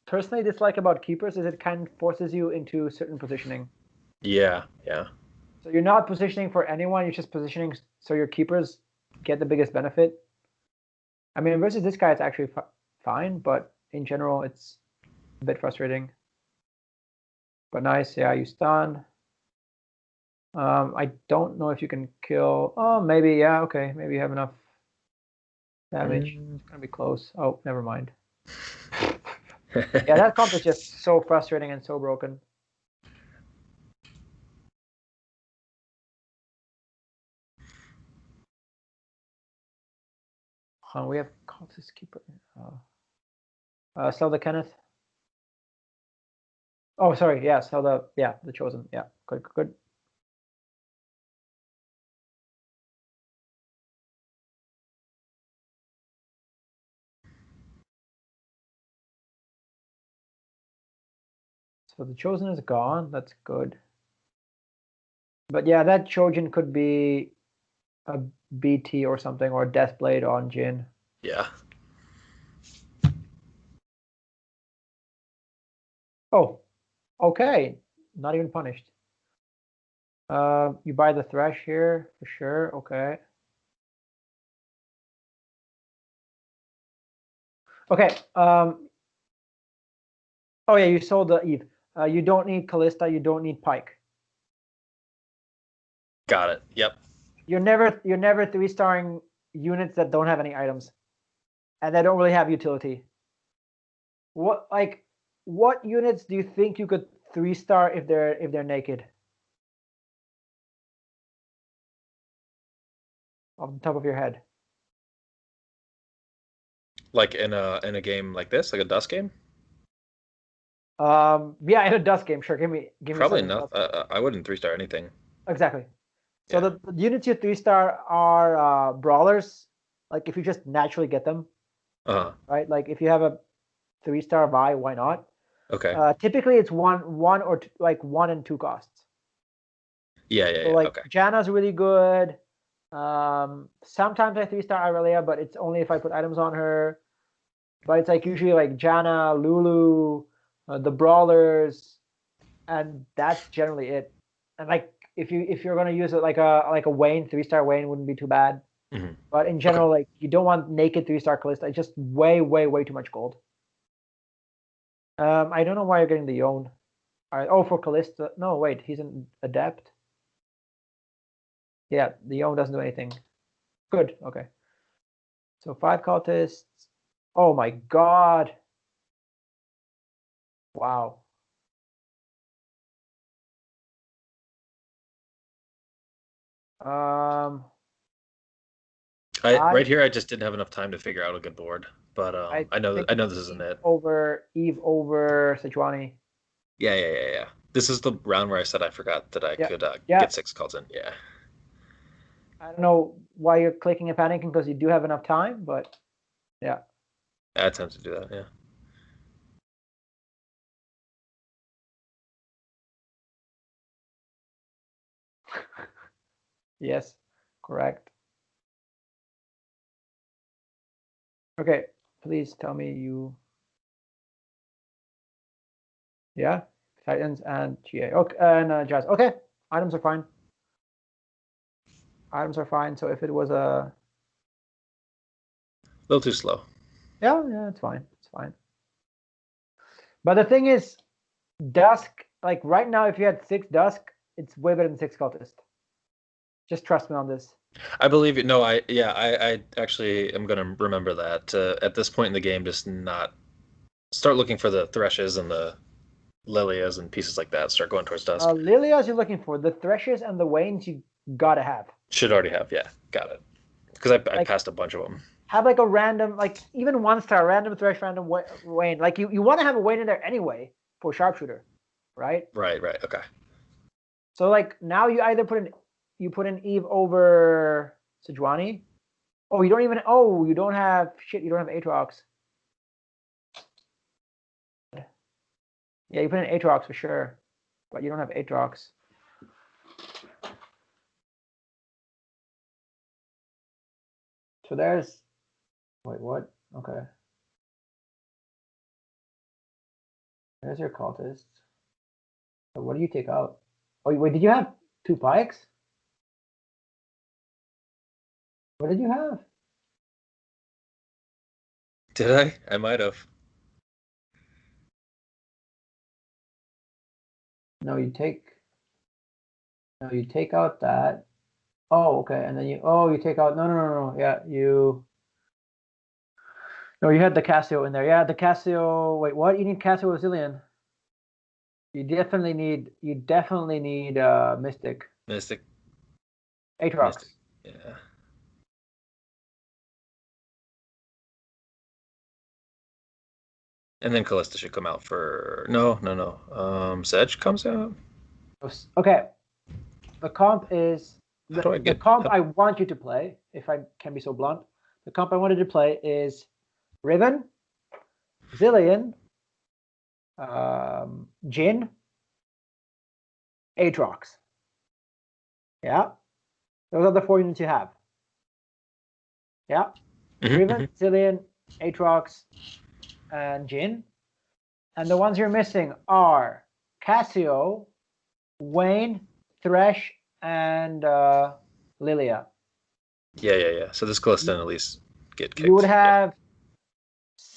personally dislike about keepers is it kind of forces you into certain positioning. Yeah. So you're not positioning for anyone. You're just positioning so your keepers get the biggest benefit. I mean, versus this guy, it's actually fine, but in general, it's a bit frustrating. But nice, yeah, you stun. I don't know if you can kill. Oh, maybe, yeah, okay. Maybe you have enough damage. It's gonna be close. Oh, never mind. Yeah, that comp is just so frustrating and so broken. We have cultist keeper. Sell the Kenneth. Oh, sorry. Yeah, sell the chosen. Yeah, good. So the chosen is gone. That's good. But yeah, that Trojan could be a BT or something, or a Deathblade on Jin. Yeah. Oh, okay. Not even punished. You buy the Thresh here for sure. Okay. Okay. Oh yeah, you sold the Eve. You don't need Callista. You don't need Pike. Got it. Yep. You're never 3-starring units that don't have any items, and they don't really have utility. What units do you think you could 3-star if they're naked? Off the top of your head. Like in a game like this, like a dust game? Yeah, in a dust game, sure. Give me Probably something not. else. I wouldn't 3-star anything. Exactly. So Yeah. the units you 3-star are brawlers. Like if you just naturally get them, right? Like if you have a 3-star Vi, why not? Okay. Typically it's one or two, like 1 and 2 costs. Yeah. So like Okay. Janna's really good. Sometimes I 3-star Irelia, but it's only if I put items on her. But it's like usually like Janna, Lulu, the brawlers, and that's generally it. And like if you're gonna use it like a Wayne, 3-star Wayne wouldn't be too bad. Mm-hmm. But in general, like you don't want naked 3-star Callista. It's just way too much gold. I don't know why you're getting the Yone. All right. Oh, for Callista. No, wait, he's an adept. Yeah, the Yone doesn't do anything. Good. Okay. So 5 cultists. Oh my god. Wow. Um, Right here, I just didn't have enough time to figure out a good board, but I I know think this isn't it. Eve over Sejuani. Yeah. This is the round where I said I forgot that I Yeah. could Yeah. get 6 calls in. Yeah. I don't know why you're clicking and panicking because you do have enough time, but yeah. I tend to do that. Yeah. Yes, correct. Okay, please tell me you. Yeah, Titans and GA. Okay, and Jazz. Okay, items are fine. Items are fine. So if it was a. A little too slow. Yeah, it's fine. It's fine. But the thing is, Dusk, like right now, if you had 6 Dusk, it's way better than 6 Cultist. Just trust me on this. I believe it. No, I actually am gonna remember that. At this point in the game, just not start looking for the Threshes and the Lilias and pieces like that. Start going towards Dusk. Lilias you're looking for. The Threshes and the Waynes you gotta have. Should already have. Yeah, got it. Because I passed a bunch of them. Have like a random, like even 1-star, random Thresh, random Wayne. Like you want to have a Wayne in there anyway for sharpshooter, right? Right. Okay. So like now you either put an Eve over Sejuani. Oh, you don't even. Oh, you don't have shit. You don't have Aatrox. Yeah, you put in Aatrox for sure, but you don't have Aatrox. So there's. Wait, what? Okay. There's your cultist. So what do you take out? Oh, wait, did you have 2 Pikes? What did you have? Did I? I might have. No, you take out that. Oh, okay, and then you take out. No. Yeah, you. No, you had the Casio in there. Yeah, the Casio. Wait, what? You need Casio with Zillion. You definitely need. Mystic. Mystic. Aatrox. Yeah. And then Callista should come out for no. Sedge comes out. Okay. The comp is the comp help? I want you to play, if I can be so blunt. The comp I wanted to play is Riven, Zillion, Jin, Aatrox. Yeah, those are the 4 units you have. Yeah, Riven, Zillion, Aatrox, and Jin. And the ones you're missing are Casio, Wayne, Thresh, and Lilia. Yeah. So this Callista at least get kicked. You would have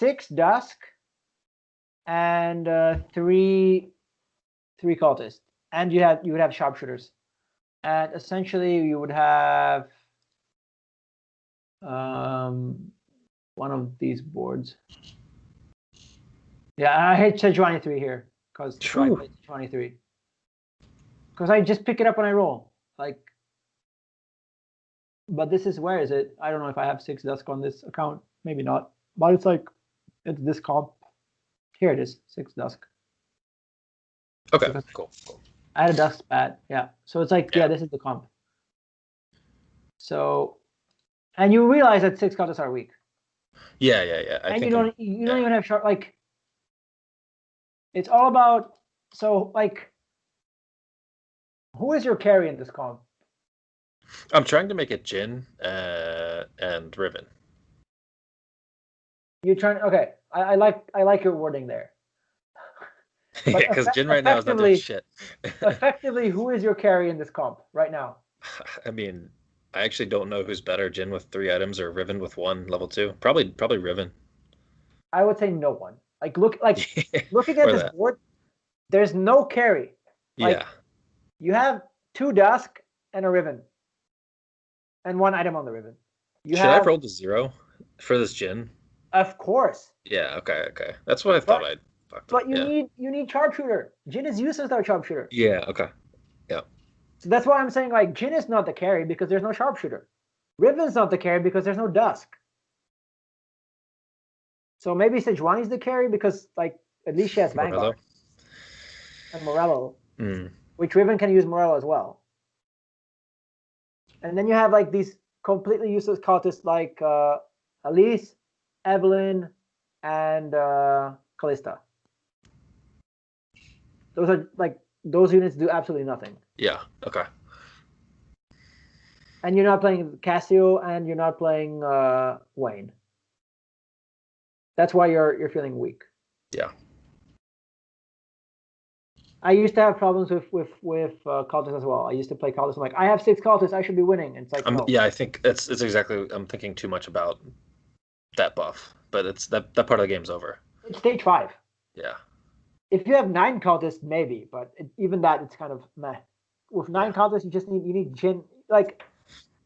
6 Dusk and 3 cultists, and you would have sharpshooters, and essentially you would have one of these boards. Yeah, I hit Sejuani 3 here because I played Sejuani 3 because I just pick it up when I roll. Like, but this is, where is it? I don't know if I have 6 Dusk on this account. Maybe not. But it's like, it's this comp. Here it is, 6 Dusk. Okay, Because cool. I had a Dusk spat. Yeah. So it's like, yeah, this is the comp. So, and you realize that 6 cultists are weak. Yeah. And you don't even have sharp, like, it's all about, so like, who is your carry in this comp? I'm trying to make it Jin and Riven. You're trying, okay. I like your wording there. Yeah, because Jin right now is not doing shit. Effectively, who is your carry in this comp right now? I mean, I actually don't know who's better, Jin with 3 items or Riven with 1 level 2. Probably Riven. I would say no one. Like, looking at this board, there's no carry. Like, you have 2 Dusk and a Riven, and 1 item on the Riven. Should I have rolled a 0 for this Jin? Of course. Yeah. Okay. That's what I thought I'd. But you need sharpshooter. Jin is useless without sharpshooter. Yeah. Okay. Yeah. So that's why I'm saying, like, Jin is not the carry because there's no sharpshooter. Riven's not the carry because there's no Dusk. So maybe Sejuani's the carry because, like, at least she has Vanguard and Morello, which Riven can use Morello as well. And then you have, like, these completely useless cultists like Elise, Evelyn, and Callista. Those are, like, those units do absolutely nothing. Yeah. Okay. And you're not playing Cassio, and you're not playing Wayne. That's why you're feeling weak. Yeah. I used to have problems with cultists as well. I used to play cultists. I'm like, I have 6 cultists, I should be winning. And it's like, no. Yeah, I think it's exactly. I'm thinking too much about that buff, but it's that part of the game's over. It's stage 5. Yeah. If you have 9 cultists, maybe, but even that, it's kind of meh. With 9 cultists, you need Jin. Like,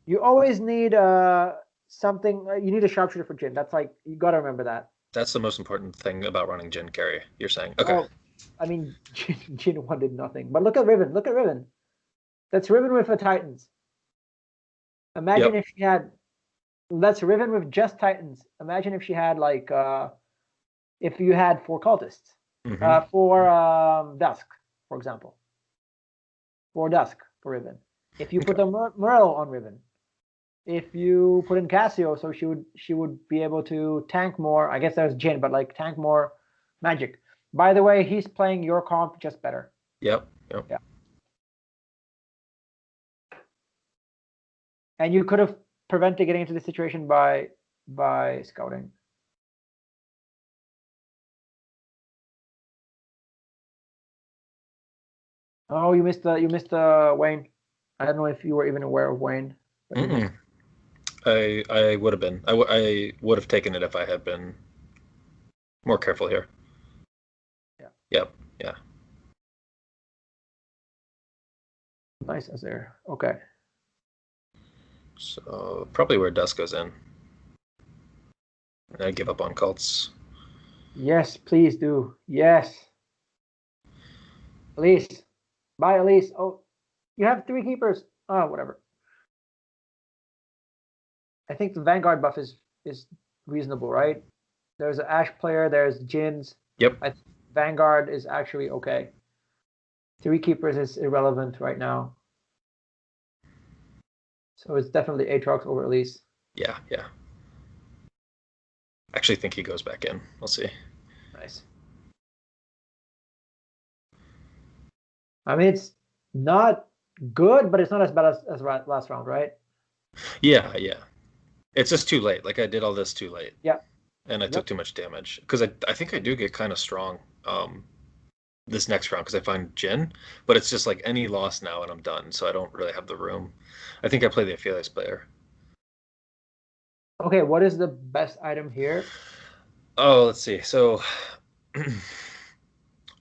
you always need something. You need a sharpshooter for Jin. That's, like, you got to remember that. That's the most important thing about running Jin carry. You're saying, okay. Oh, I mean, Jin 1 did nothing. But look at Riven. Look at Riven. That's Riven with a Titans. Imagine if she had. That's Riven with just Titans. Imagine if she had, like, if you had 4 cultists. For Dusk, for example. For Dusk, for Riven. If you put the Morello on Riven. If you put in Cassio, so she would be able to tank more. I guess that was Jin, but, like, tank more magic. By the way, he's playing your comp just better. Yep. Yeah. And you could have prevented getting into this situation by scouting. Oh, you missed Wayne. I don't know if you were even aware of Wayne. I would have been. I would have taken it if I had been more careful here. Yeah. Yep. Yeah. Nice as there. Okay. So probably where Dusk goes in. And I give up on cults. Yes, please do. Yes. Elise. Bye, Elise. Oh, you have 3 keepers. Oh, whatever. I think the Vanguard buff is reasonable, right? There's an Ash player. There's Jin's. Yep. Vanguard is actually okay. 3 keepers is irrelevant right now. So it's definitely Aatrox over Elise. Yeah. I actually think he goes back in. We'll see. Nice. I mean, it's not good, but it's not as bad as last round, right? Yeah. It's just too late. Like, I did all this too late. Yeah. And I took too much damage. Because I think I do get kind of strong this next round because I find Jin. But it's just like any loss now and I'm done. So I don't really have the room. I think I play the Aphelios player. Okay, what is the best item here? Oh, let's see. So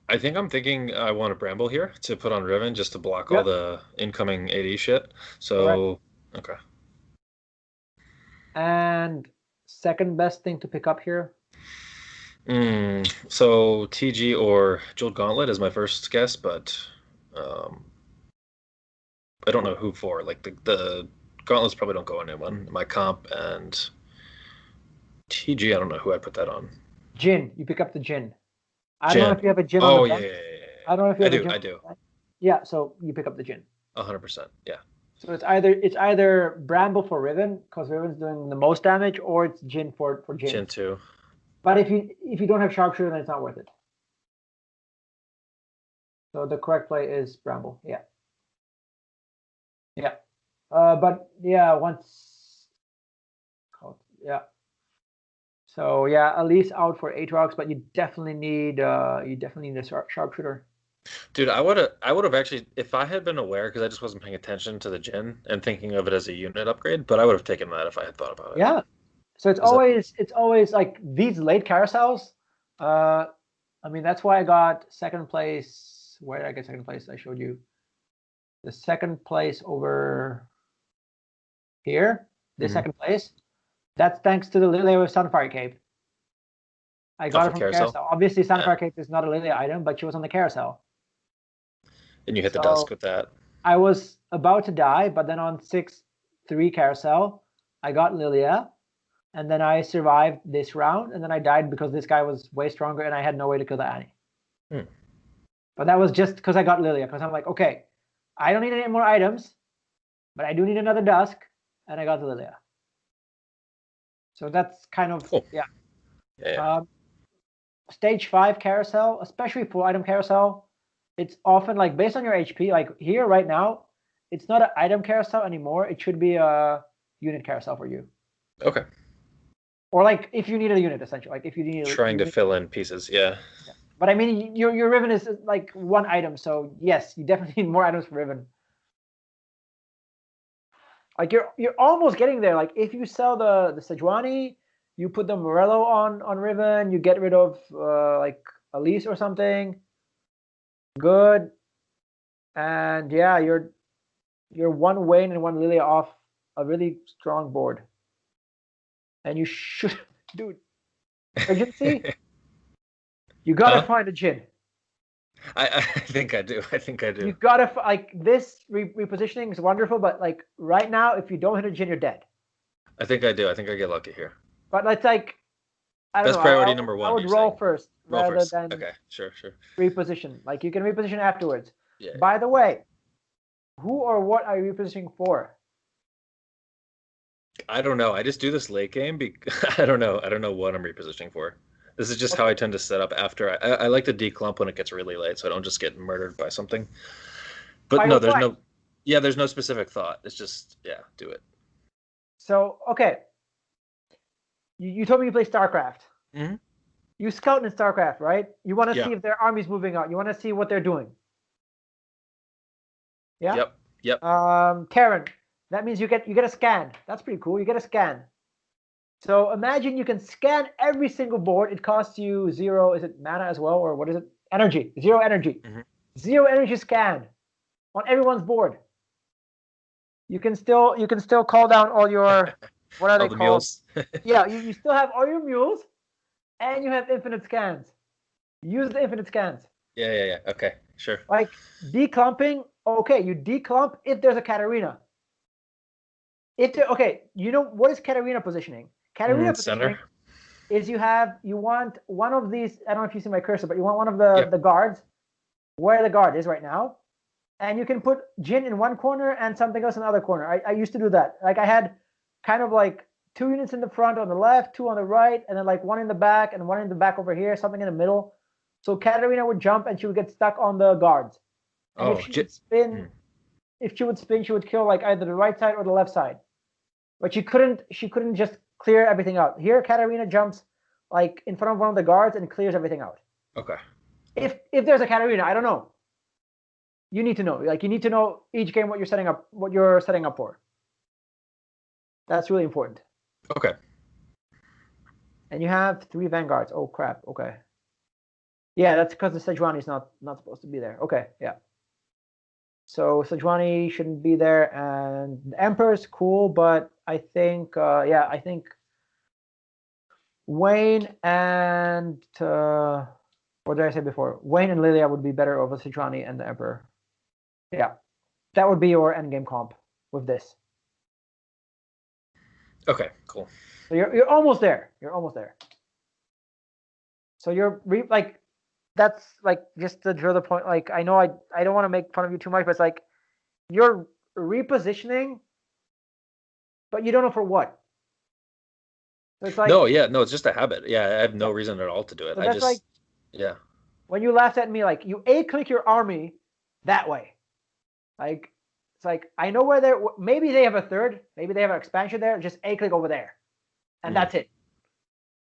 I think I'm thinking I want a Bramble here to put on Riven just to block all Yep, the incoming AD shit. correct. So, okay. And second best thing to pick up here. So TG or Jeweled Gauntlet is my first guess, but um, I don't know who for. Like the Gauntlets probably don't go on anyone. My comp and TG, I don't know who I put that on. Jin, you pick up the Jin. I don't know Jin. if you have a Jin on the Oh yeah, bench. yeah, yeah, yeah, I yeah. don't know if you I have a do, Jin I on the do. bench. Yeah, so you pick up the Jin. 100%. Yeah. So it's either Bramble for Riven, because Riven's doing the most damage, or it's Jin for Jin. Jin too. But if you don't have Sharpshooter, then it's not worth it. So the correct play is Bramble. Yeah. Yeah. But yeah, yeah. So yeah, Elise out for Aatrox, but you definitely need a sharpshooter. Dude, I would have actually, if I had been aware, because I just wasn't paying attention to the Jin and thinking of it as a unit upgrade, but I would have taken that if I had thought about it. Yeah. So it's Is that always like these late carousels. I mean that's why I got second place. Where did I get second place? I showed you the second place over here. The Mhm. second place. That's thanks to the Lilia with Sunfire Cape. I got Off it a from the carousel? carousel. Obviously, Yeah. Sunfire Cape is not a Lilia item, but she was on the carousel. And you hit the dusk So with that. I was about to die, but then on 6-3 carousel, I got Lilia, and then I survived this round, and then I died because this guy was way stronger, and I had no way to kill the Annie. Hmm. But that was just because I got Lilia, because I'm like, okay, I don't need any more items, but I do need another Dusk, and I got the Lilia. So that's kind of, Cool. yeah. Yeah. Stage 5 carousel, especially full item carousel, it's often like based on your HP, like here right now, it's not an item carousel anymore. It should be a unit carousel for you. Okay. Or like if you need a unit, essentially. Like if you need a Trying to unit. fill in pieces. Yeah. Yeah. But I mean, your Riven is like one item, so yes, you definitely need more items for Riven. Like you're almost getting there. Like if you sell the Sejuani, you put the Morello on Riven, you get rid of like Elise or something. Good. And yeah, you're one Wayne and one Lilia off a really strong board. And you should, dude, urgency. You gotta Huh? find a Jin. I think I do. I think I You do. gotta like this repositioning is wonderful, but like right now, if you don't hit a Jin, you're dead. I think I do. I think I get lucky here. But it's like I don't know. Best I priority would, number I one, would you're roll saying? first Roll rather first. than Okay, sure, sure. reposition. Like you can reposition afterwards. Yeah, yeah. By the way, who or what are you repositioning for? I don't know. I just do this late game because I don't know. I don't know what I'm repositioning for. This is just how I Okay. tend to set up after I like to declump when it gets really late so I don't just get murdered by something. But Fight no, or there's flight. no yeah, there's no specific thought. It's just yeah, do it. So okay, you told me you play StarCraft. Hmm. You scout in StarCraft, right? You want to Yeah. see if their army's moving out. You want to see what they're doing. Yeah. Yep. Yep. Karen, that means you get a scan. That's pretty cool. You get a scan. So imagine you can scan every single board. It costs you 0. Is it mana as well, or what is it? Energy. 0 energy. Hmm. 0 energy scan on everyone's board. You can still call down all your what are All they the called? mules. Yeah, you still have all your mules, and you have infinite scans. Use the infinite scans. Yeah, yeah, yeah. Okay, sure. Like declumping, okay, you declump if there's a Katarina. Okay, you know what is Katarina positioning? Katarina positioning Center. is you want one of these. I don't know if you see my cursor, but you want one of the Yep. guards where the guard is right now, and you can put Jin in one corner and something else in the other corner. I used to do that. Like I had kind of like 2 units in the front on the left, 2 on the right, and then like 1 in the back and 1 in the back over here, something in the middle. So Katarina would jump and she would get stuck on the guards. And Oh, if she would spin, she would kill like either the right side or the left side. But she couldn't just clear everything out. Here, Katarina jumps like in front of one of the guards and clears everything out. okay. If there's a Katarina, I don't know. You need to know. Like you need to know each game what you're setting up for. That's really important. Okay. And you have 3 vanguards. Oh crap. Okay. Yeah, that's because the Sejuani is not supposed to be there. Okay, yeah. So Sejuani shouldn't be there, and the Emperor's cool, but I think I think Wayne and what did I say before? Wayne and Lilia would be better over Sejuani and the Emperor. Yeah, that would be your endgame comp with this. Okay, cool. So you're almost there. You're almost there. So you're like, that's like, just to draw the point. Like, I know I don't want to make fun of you too much, but it's like you're repositioning, but you don't know for what. So it's like, No, yeah, no, it's just a habit. Yeah, I have no reason at all to do it. so I that's just, like yeah. when you laughed at me, like you click your army that way. Like, it's like, I know where they're. Maybe they have a third. Maybe they have an expansion there. Just click over there, and that's it.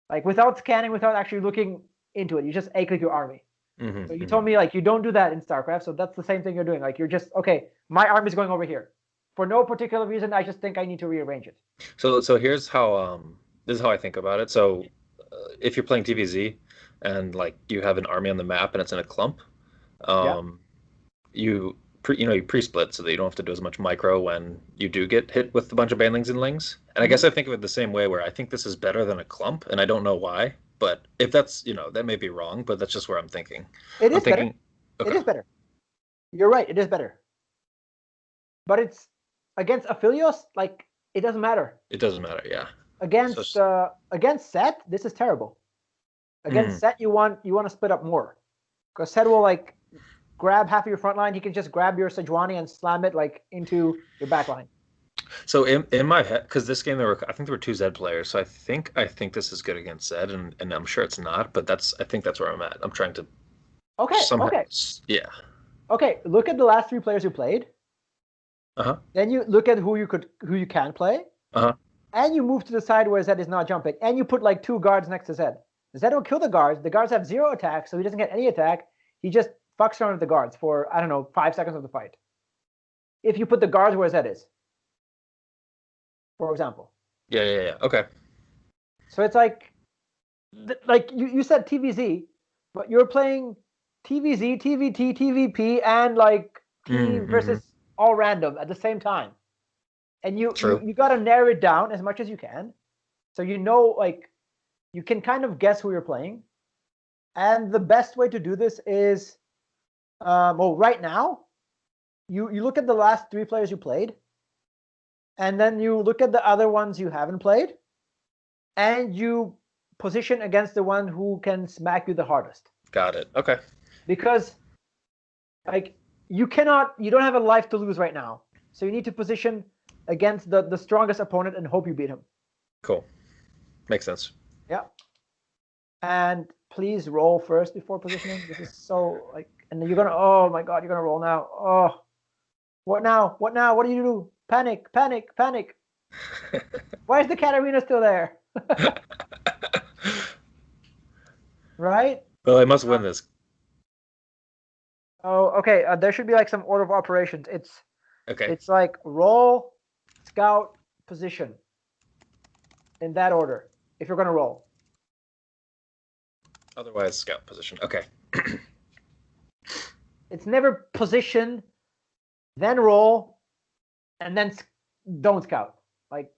Like, without scanning, without actually looking into it, you just click your army. So you told me like you don't do that in StarCraft. So that's the same thing you're doing. Like, you're just, okay, my army's going over here for no particular reason. I just think I need to rearrange it. So here's how this is how I think about it. So if you're playing TVZ and like you have an army on the map and it's in a clump, you pre-split so that you don't have to do as much micro when you do get hit with a bunch of banelings and lings. And I guess I think of it the same way, where I think this is better than a clump, and I don't know why. But if that's, that may be wrong, but that's just where I'm thinking. It is thinking, better. Okay. It is better. You're right. It is better. But it's against Aphelios, like, it doesn't matter. It doesn't matter, yeah. Against Set, this is terrible. Against Set, you want to split up more, because Set will like grab half of your front line. He can just grab your Sejuani and slam it like into your back line. So in my head, because this game I think there were 2 Zed players, so I think this is good against Zed, and I'm sure it's not, but I think that's where I'm at. I'm trying to. Okay. Yeah. Okay. Look at the last 3 players who played. Then you look at who you can play. And you move to the side where Zed is not jumping, and you put like 2 guards next to Zed. Zed will kill the guards. The guards have 0 attack, so he doesn't get any attack. He just fucks around with the guards for, I don't know, 5 seconds of the fight. If you put the guards where Zed is, for example. Yeah. Okay. So it's like you said TVZ, but you're playing TVZ, TVT, TVP, and like T versus all random at the same time. And you got to narrow it down as much as you can, so like you can kind of guess who you're playing. And the best way to do this is, right now, you look at the last 3 players you played, and then you look at the other ones you haven't played, and you position against the one who can smack you the hardest. Got it. Okay. Because like you don't have a life to lose right now, so you need to position against the strongest opponent and hope you beat him. Cool. Makes sense. Yeah. And please roll first before positioning. This is so like, and then you're gonna, oh my god, you're gonna roll now. Oh, what now? What now? What do you do? Panic! Panic! Panic! Why is the Katarina still there? Right? Well, I must win this. Oh, okay. There should be like some order of operations. It's like roll, scout, position, in that order, if you're gonna roll. Otherwise, scout position. Okay. It's never position, then roll, and then don't scout. Like,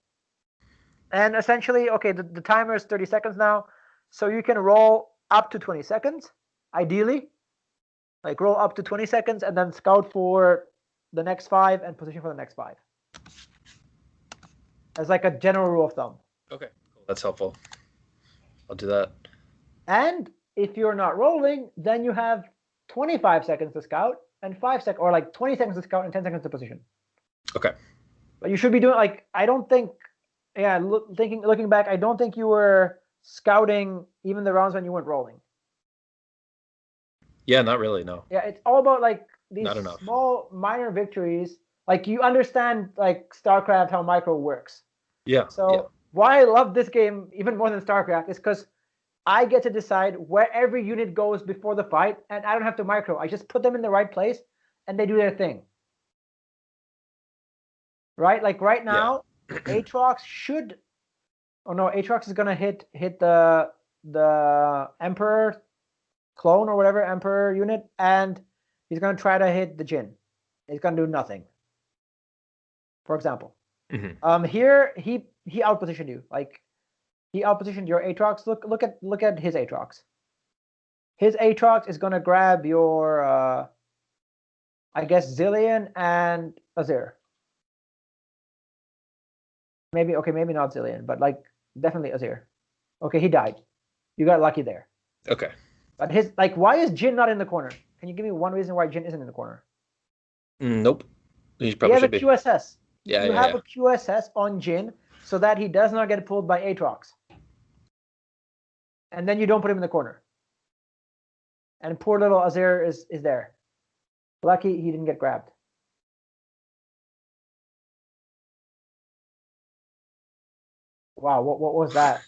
and essentially, okay, the timer is 30 seconds now, so you can roll up to 20 seconds, ideally. Like, roll up to 20 seconds and then scout for the next 5 and position for the next 5. As like a general rule of thumb. Okay, cool. That's helpful. I'll do that. And if you're not rolling, then you have 25 seconds to scout and 5 seconds, or like 20 seconds to scout and 10 seconds to position. Okay. But you should be doing, like, I don't think, looking back, I don't think you were scouting even the rounds when you weren't rolling. Yeah, not really, no. Yeah, it's all about like these small minor victories. Like, you understand like StarCraft, how micro works. Yeah. So why I love this game even more than StarCraft is because I get to decide where every unit goes before the fight, and I don't have to micro. I just put them in the right place, and they do their thing. Right? Like right now, Aatrox should, Oh no, Aatrox is gonna hit the Emperor clone or whatever, Emperor unit, and he's gonna try to hit the Jin. He's gonna do nothing. For example. Here he outpositioned you. Like he outpositioned your Aatrox. Look at his Aatrox. His Aatrox is gonna grab your I guess Zillion and Azir. Maybe not Zillion, but like definitely Azir. Okay, he died. You got lucky there. Okay. But his why is Jin not in the corner? Can you give me one reason why Jin isn't in the corner? Nope. He probably should be. QSS. Yeah, you have a QSS on Jin so that he does not get pulled by Aatrox. And then you don't put him in the corner. And poor little Azir is there. Lucky he didn't get grabbed. Wow, what was that?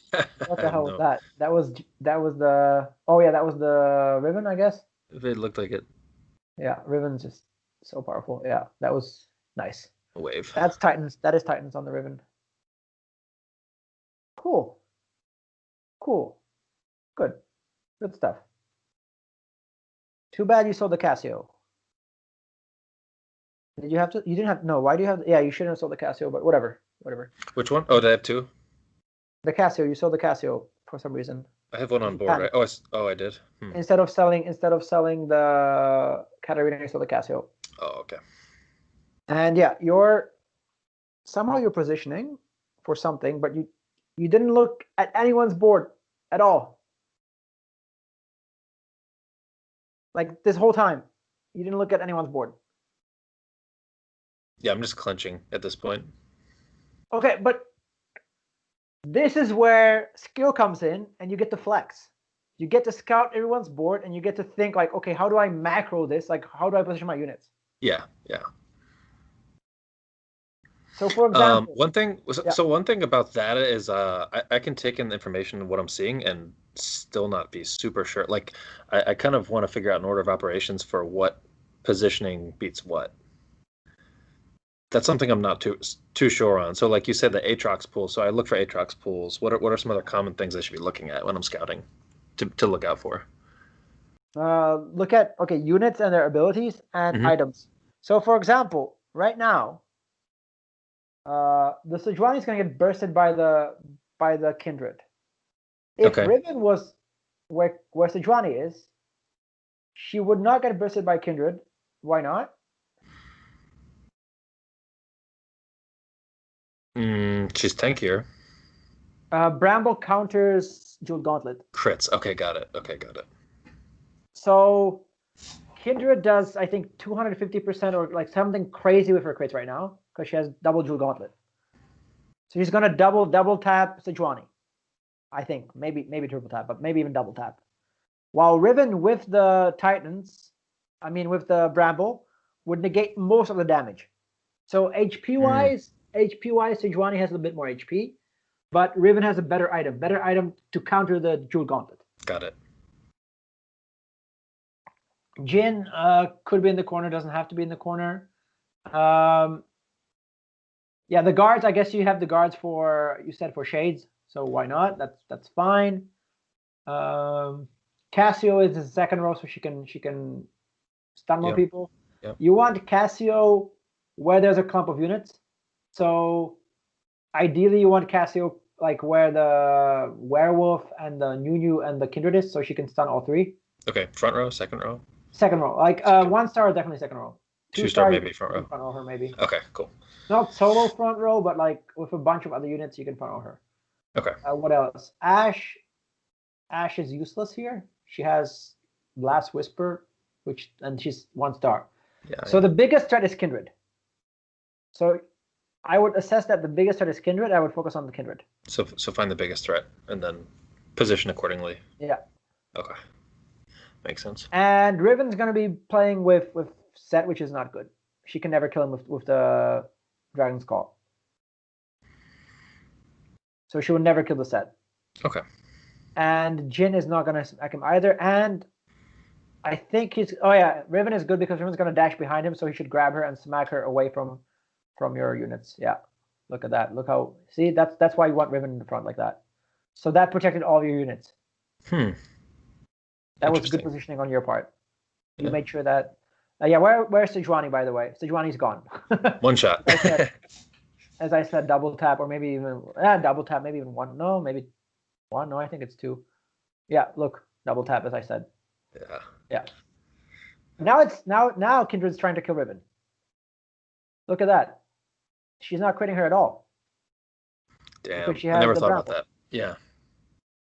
What the hell was that? That was the that was the Riven, I guess. It looked like it. Yeah, Riven's just so powerful. Yeah, that was nice. A wave. That's Titans. That is Titans on the Riven. Cool. Good stuff. Too bad you sold the Casio. Did you have to? You didn't have. No. Why do you have? Yeah, you shouldn't have sold the Casio. But whatever. Which one? Oh, did I have two? The Casio. You sold the Casio for some reason. I have one on board. Right? I did. Instead of selling the Katarina, you sold the Casio. Oh, okay. And yeah, you're positioning for something, but you didn't look at anyone's board at all. Like this whole time, you didn't look at anyone's board. Yeah, I'm just clenching at this point. Okay, but this is where skill comes in, and you get to flex. You get to scout everyone's board, and you get to think like, okay, how do I macro this? Like, how do I position my units? Yeah. So, for example, one thing about that is I can take in the information of what I'm seeing and still not be super sure. Like, I kind of want to figure out an order of operations for what positioning beats what. That's something I'm not too sure on. So, like you said, the Aatrox pool. So I look for Aatrox pools. What are some other common things I should be looking at when I'm scouting to look out for? Look at units and their abilities and items. So, for example, right now, the Sejuani is going to get bursted by the Kindred. If Riven was where Sejuani is, she would not get bursted by Kindred. Why not? She's tankier. Bramble counters Jeweled Gauntlet. Crits. Okay, got it. So Kindred does, I think, 250% or like something crazy with her crits right now because she has double Jeweled Gauntlet. So she's gonna double tap Sejuani. I think maybe triple tap, but maybe even double tap. While Riven with the Titans, with the Bramble, would negate most of the damage. So HP wise, Sejuani has a little bit more HP, but Riven has a better item to counter the Jeweled Gauntlet. Got it. Jin could be in the corner, doesn't have to be in the corner. Yeah, the guards, I guess you have the guards for Shades, so why not? That's fine. Casio is the second row, so she can stun more people. Yep. You want Casio where there's a clump of units. So ideally you want Casio like where the Werewolf and the Nunu and the Kindred is, so she can stun all three. Okay, front row, second row? Second row. Like 1 star is definitely second row. 2 star maybe front row. Front row her maybe. Okay, cool. Not solo front row, but like with a bunch of other units, you can front row her. Okay. What else? Ashe is useless here. She has Blast Whisper, and she's 1 star. Yeah. So the biggest threat is Kindred. So I would assess that the biggest threat is Kindred. I would focus on the Kindred. So find the biggest threat and then position accordingly. Yeah. Okay. Makes sense. And Riven's going to be playing with Set, which is not good. She can never kill him with the Dragon's Call. So she would never kill the Set. Okay. And Jin is not going to smack him either. And I think Riven is good because Riven's going to dash behind him, so he should grab her and smack her away from your units. Yeah. Look at that. Look how, see, that's why you want Riven in the front like that. So that protected all of your units. That was good positioning on your part. You made sure that, yeah, where's Sejuani, by the way? Sejuani's gone. One shot. As I said, double tap, or maybe even, double tap, maybe even one. No, maybe one. No, I think it's two. Yeah, look, double tap, as I said. Yeah. Now Kindred's trying to kill Riven. Look at that. She's not critting her at all. Damn, I never thought about that. Yeah.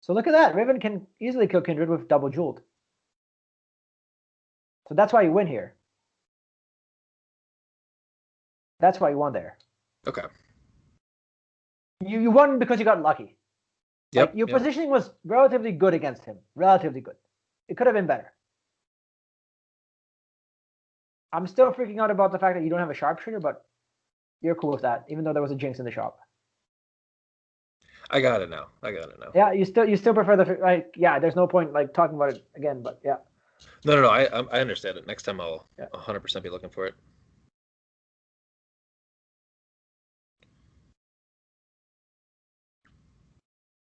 So look at that. Riven can easily kill Kindred with double jeweled. So that's why you win here. That's why you won there. Okay. You won because you got lucky. Yep. Like, your positioning was relatively good against him. Relatively good. It could have been better. I'm still freaking out about the fact that you don't have a sharpshooter, but you're cool with that, even though there was a jinx in the shop. I got it now. Yeah, you still prefer the, like, yeah, there's no point like talking about it again, but yeah. No. I understand it. Next time I'll 100% be looking for it.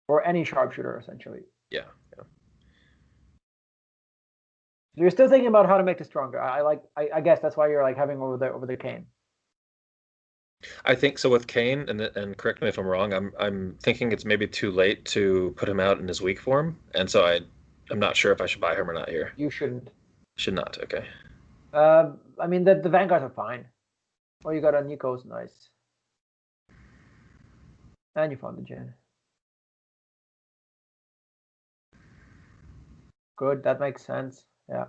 Or any sharpshooter, essentially. Yeah. You're still thinking about how to make this stronger. I guess that's why you're like having over the Kayn. I think so with Kayn, and correct me if I'm wrong. I'm thinking it's maybe too late to put him out in his weak form, and so I'm not sure if I should buy him or not here. You shouldn't. Should not. Okay. I mean the Vanguards are fine. Oh, you got a Nico's, nice. And you found the Jhin. Good, that makes sense. Yeah.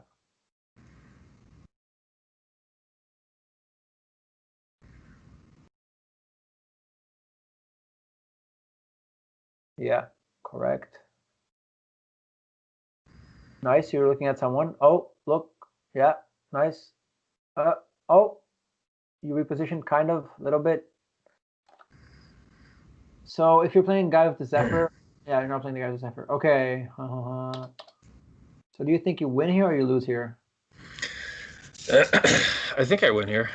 Yeah, correct. Nice, you're looking at someone. Oh, look. Yeah, nice. Oh, you repositioned kind of a little bit. So if you're playing guy with the Zephyr, yeah, you're not playing the guy with the Zephyr. Okay. So do you think you win here or you lose here? I think I win here.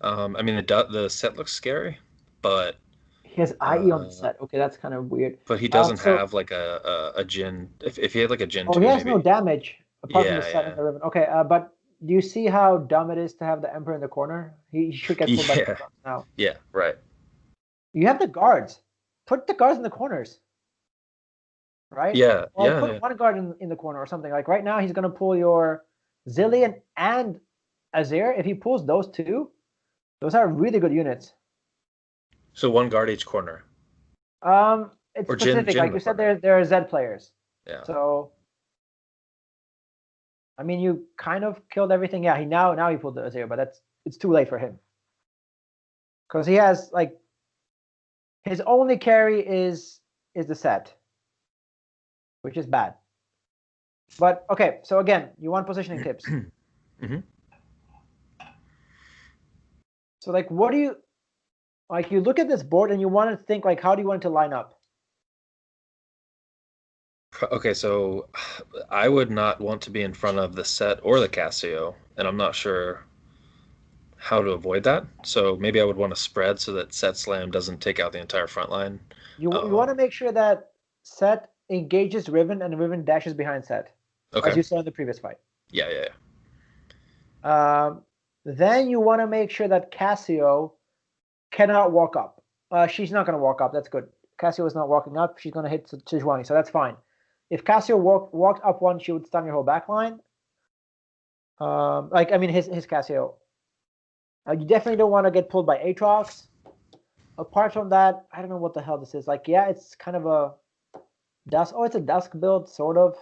I mean, the set looks scary, but he has IE on the set. Okay, that's kind of weird. But he doesn't have like a Jhin. If he had like a Jhin, he has no damage apart from the set and the Riven. Okay, but do you see how dumb it is to have the Emperor in the corner? He should get pulled by the front now. Yeah, right. You have the guards. Put the guards in the corners. Right? Yeah, or put one guard in the corner or something. Like right now, he's going to pull your Zilean and Azir. If he pulls those two, those are really good units. So one guard each corner. It's or specific. Like you said, there are Zed players. Yeah. So, I mean, you kind of killed everything. Yeah, now he pulled the Azir, but it's too late for him. Because he has like his only carry is the set, which is bad. But okay, so again, you want positioning tips. Mm-hmm. So like, what do you like? You look at this board and you want to think like, how do you want it to line up? Okay, so I would not want to be in front of the set or the Cassio, and I'm not sure how to avoid that. So maybe I would want to spread so that set slam doesn't take out the entire front line. You want to make sure that set engages Riven and Riven dashes behind set. Okay. As you saw in the previous fight. Yeah. Then you want to make sure that Cassio cannot walk up. She's not going to walk up. That's good. Cassio is not walking up. She's going to hit Sejuani, so that's fine. If Cassio walked up one, she would stun your whole back line. His Cassio. You definitely don't want to get pulled by Aatrox. Apart from that, I don't know what the hell this is. Like, yeah, it's kind of a dusk. Oh, it's a dusk build, sort of.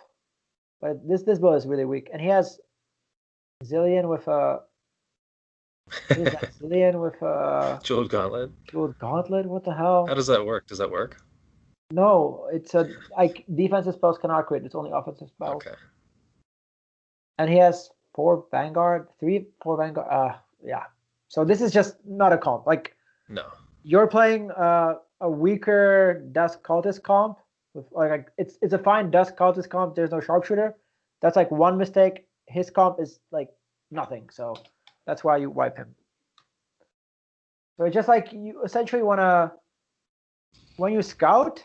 But this build is really weak. And he has Zilean with a... What is that? Zilean with a... Jeweled Gauntlet? Jeweled Gauntlet? What the hell? How does that work? Does that work? No, it's a... Like, defensive spells cannot crit. It's only offensive spells. Okay. And he has 4 Vanguard. 4 Vanguard. Yeah. So this is just not a comp. Like... No. You're playing a weaker Dusk Cultist comp. With like it's a fine Dusk Cultist comp. There's no sharpshooter. That's like one mistake. His comp is like nothing. So that's why you wipe him. So it's just like you essentially want to, when you scout,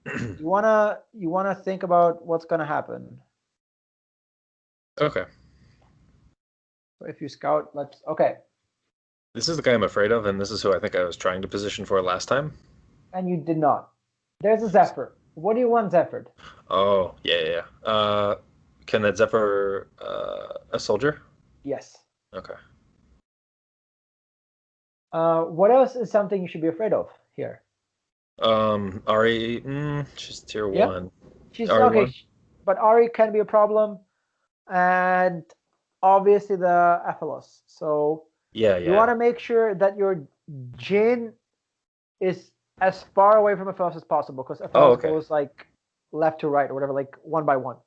you wanna think about what's gonna happen. Okay. So if you scout, okay. This is the guy I'm afraid of, and this is who I think I was trying to position for last time. And you did not. There's a Zephyr. What do you want, Zephyr? Oh, yeah. Can that Zephyr a soldier? Yes. Okay. What else is something you should be afraid of here? Ari, she's tier Yeah. 1. She's Ari okay, 1? but Ari can be a problem, and obviously the Aphelos. So Yeah, you want yeah. to make sure that your Jin is as far away from Aphelos as possible, because Oh, Aphelos okay. goes like left to right or whatever, like one by one.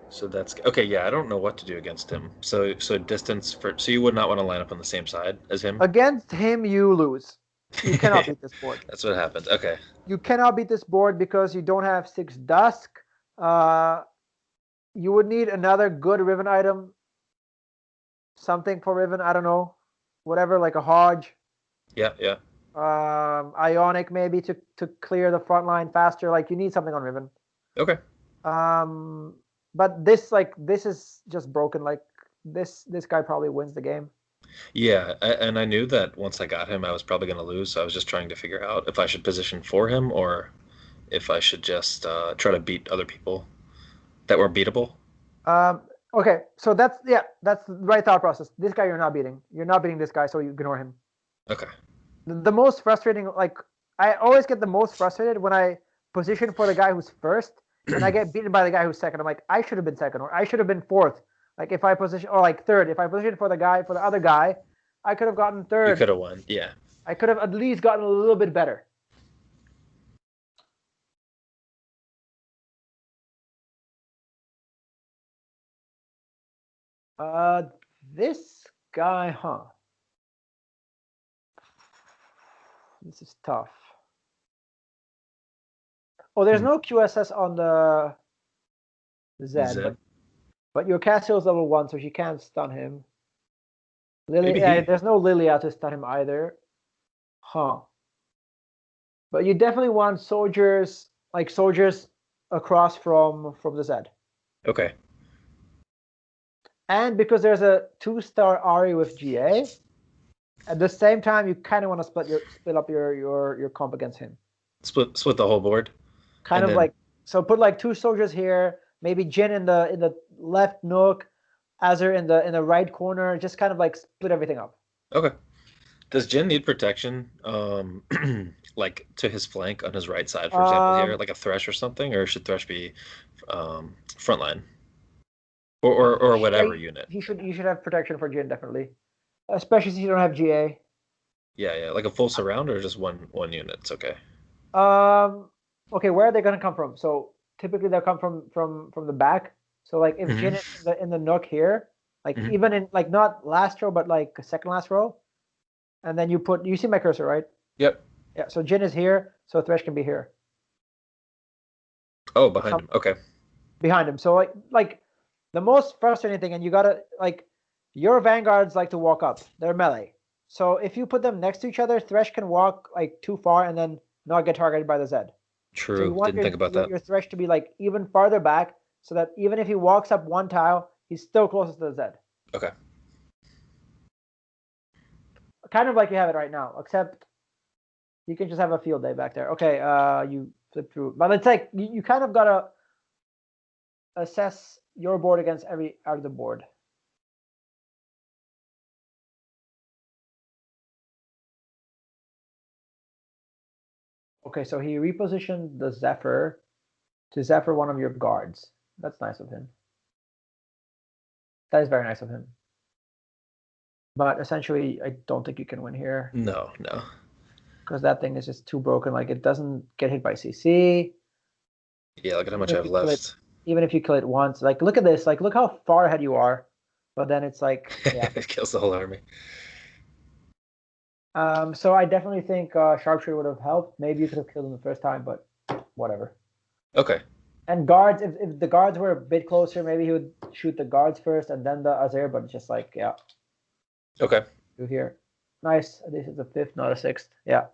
So that's okay. Yeah, I don't know what to do against him. So distance for so you would not want to line up on the same side as him. Against him, you lose. You cannot beat this board. That's what happened. Okay. You cannot beat this board because you don't have 6 Dusk. You would need another good Riven item. Something for Riven, I don't know. Whatever, like a Hodge. Yeah, yeah. Ionic maybe to clear the front line faster. Like you need something on Riven. Okay. But this is just broken. Like this guy probably wins the game. Yeah, and I knew that once I got him, I was probably going to lose. So I was just trying to figure out if I should position for him or if I should just try to beat other people that were beatable. Okay, so that's the right thought process. This guy you're not beating. You're not beating this guy, so you ignore him. Okay. The most frustrating, like I always get the most frustrated when I position for the guy who's first and I get beaten by the guy who's second. I'm like, I should have been second, or I should have been fourth. Like if I position, or like third, if I position for the other guy, I could have gotten You third. could have won. Yeah. I could have at least gotten a little bit better. This guy, huh? This is tough. Oh, there's no QSS on the Zed, Zed. but your Cassio is level 1, so she can't stun him. Lily, Maybe yeah, he. there's no Lilia to stun him either. Huh. But you definitely want soldiers, like soldiers across from the Zed. Okay. And because there's a 2-star Ari with GA, at the same time you kind of want to split up your comp against him. Split the whole board. Kind of like, so put like 2 soldiers here, maybe Jin in the left nook, Azur in the right corner, just kind of like split everything up. Okay. Does Jin need protection, like to his flank on his right side, for example, here, like a Thresh or something, or should Thresh be frontline, or whatever unit? You should have protection for Jin, definitely, especially since you don't have GA. Yeah, like a full surround or just one unit. It's okay. Okay, where are they gonna come from? So typically they'll come from the back. So like if Jin is in the nook here, like even in like not last row but like second last row, and then you see my cursor, right? Yep. Yeah. So Jin is here, so Thresh can be here. Oh, behind him. Okay. Behind him. So like the most frustrating thing, and you gotta like your vanguards like to walk up. They're melee. So if you put them next to each other, Thresh can walk like too far and then not get targeted by the Zed. True. So you want Didn't think about that. your Thresh to be like even farther back, so that even if he walks up one tile, he's still closest to the Zed. Okay. Kind of like you have it right now, except you can just have a field day back there. Okay, you flip through, but it's like you kind of gotta assess your board against every out of the board. Okay, so he repositioned the Zephyr to Zephyr one of your guards. That's nice of him. That is very nice of him. But essentially, I don't think you can win here. No. Because that thing is just too broken. Like, it doesn't get hit by CC. Yeah, look at how much I have left. Even if you kill it once. Like, look at this. Like, look how far ahead you are. But then it's like, yeah. It kills the whole army. So I definitely think Sharpshooter would have helped. Maybe you could have killed him the first time, but whatever. Okay. And guards, if the guards were a bit closer, maybe he would shoot the guards first and then the Azir, but just like, yeah. Okay. Do here. Nice. This is a 5th, not a 6th. Yeah.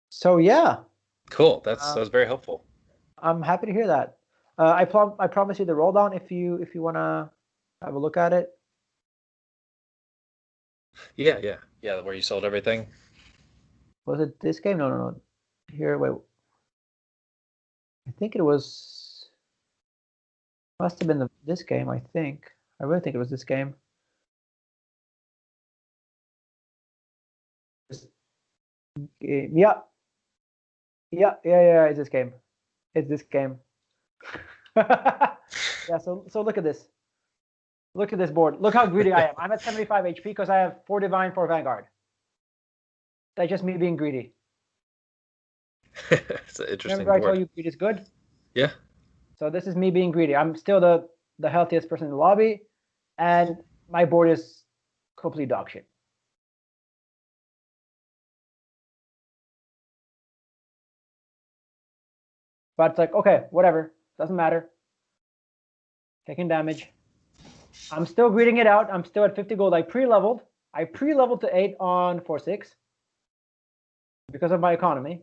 So yeah. Cool. That was very helpful. I'm happy to hear that. I promise you the roll down if you wanna have a look at it. Yeah, yeah, yeah. Where you sold everything. Was it this game? No. Here, wait. I think it was. Must have been this game. I think. I really think it was this game. Yeah. It's this game. It's this game. Yeah. So look at this. Look at this board. Look how greedy I am. I'm at 75 HP because I have 4 Divine, 4 Vanguard. That's just me being greedy. It's an interesting Remember I board. told you greed is good? Yeah. So this is me being greedy. I'm still the healthiest person in the lobby, and my board is complete dog shit. But it's like, okay, whatever. Doesn't matter. Taking damage. I'm still greeting it out. I'm still at 50 gold. I pre-leveled. to 8 on 4-6 because of my economy.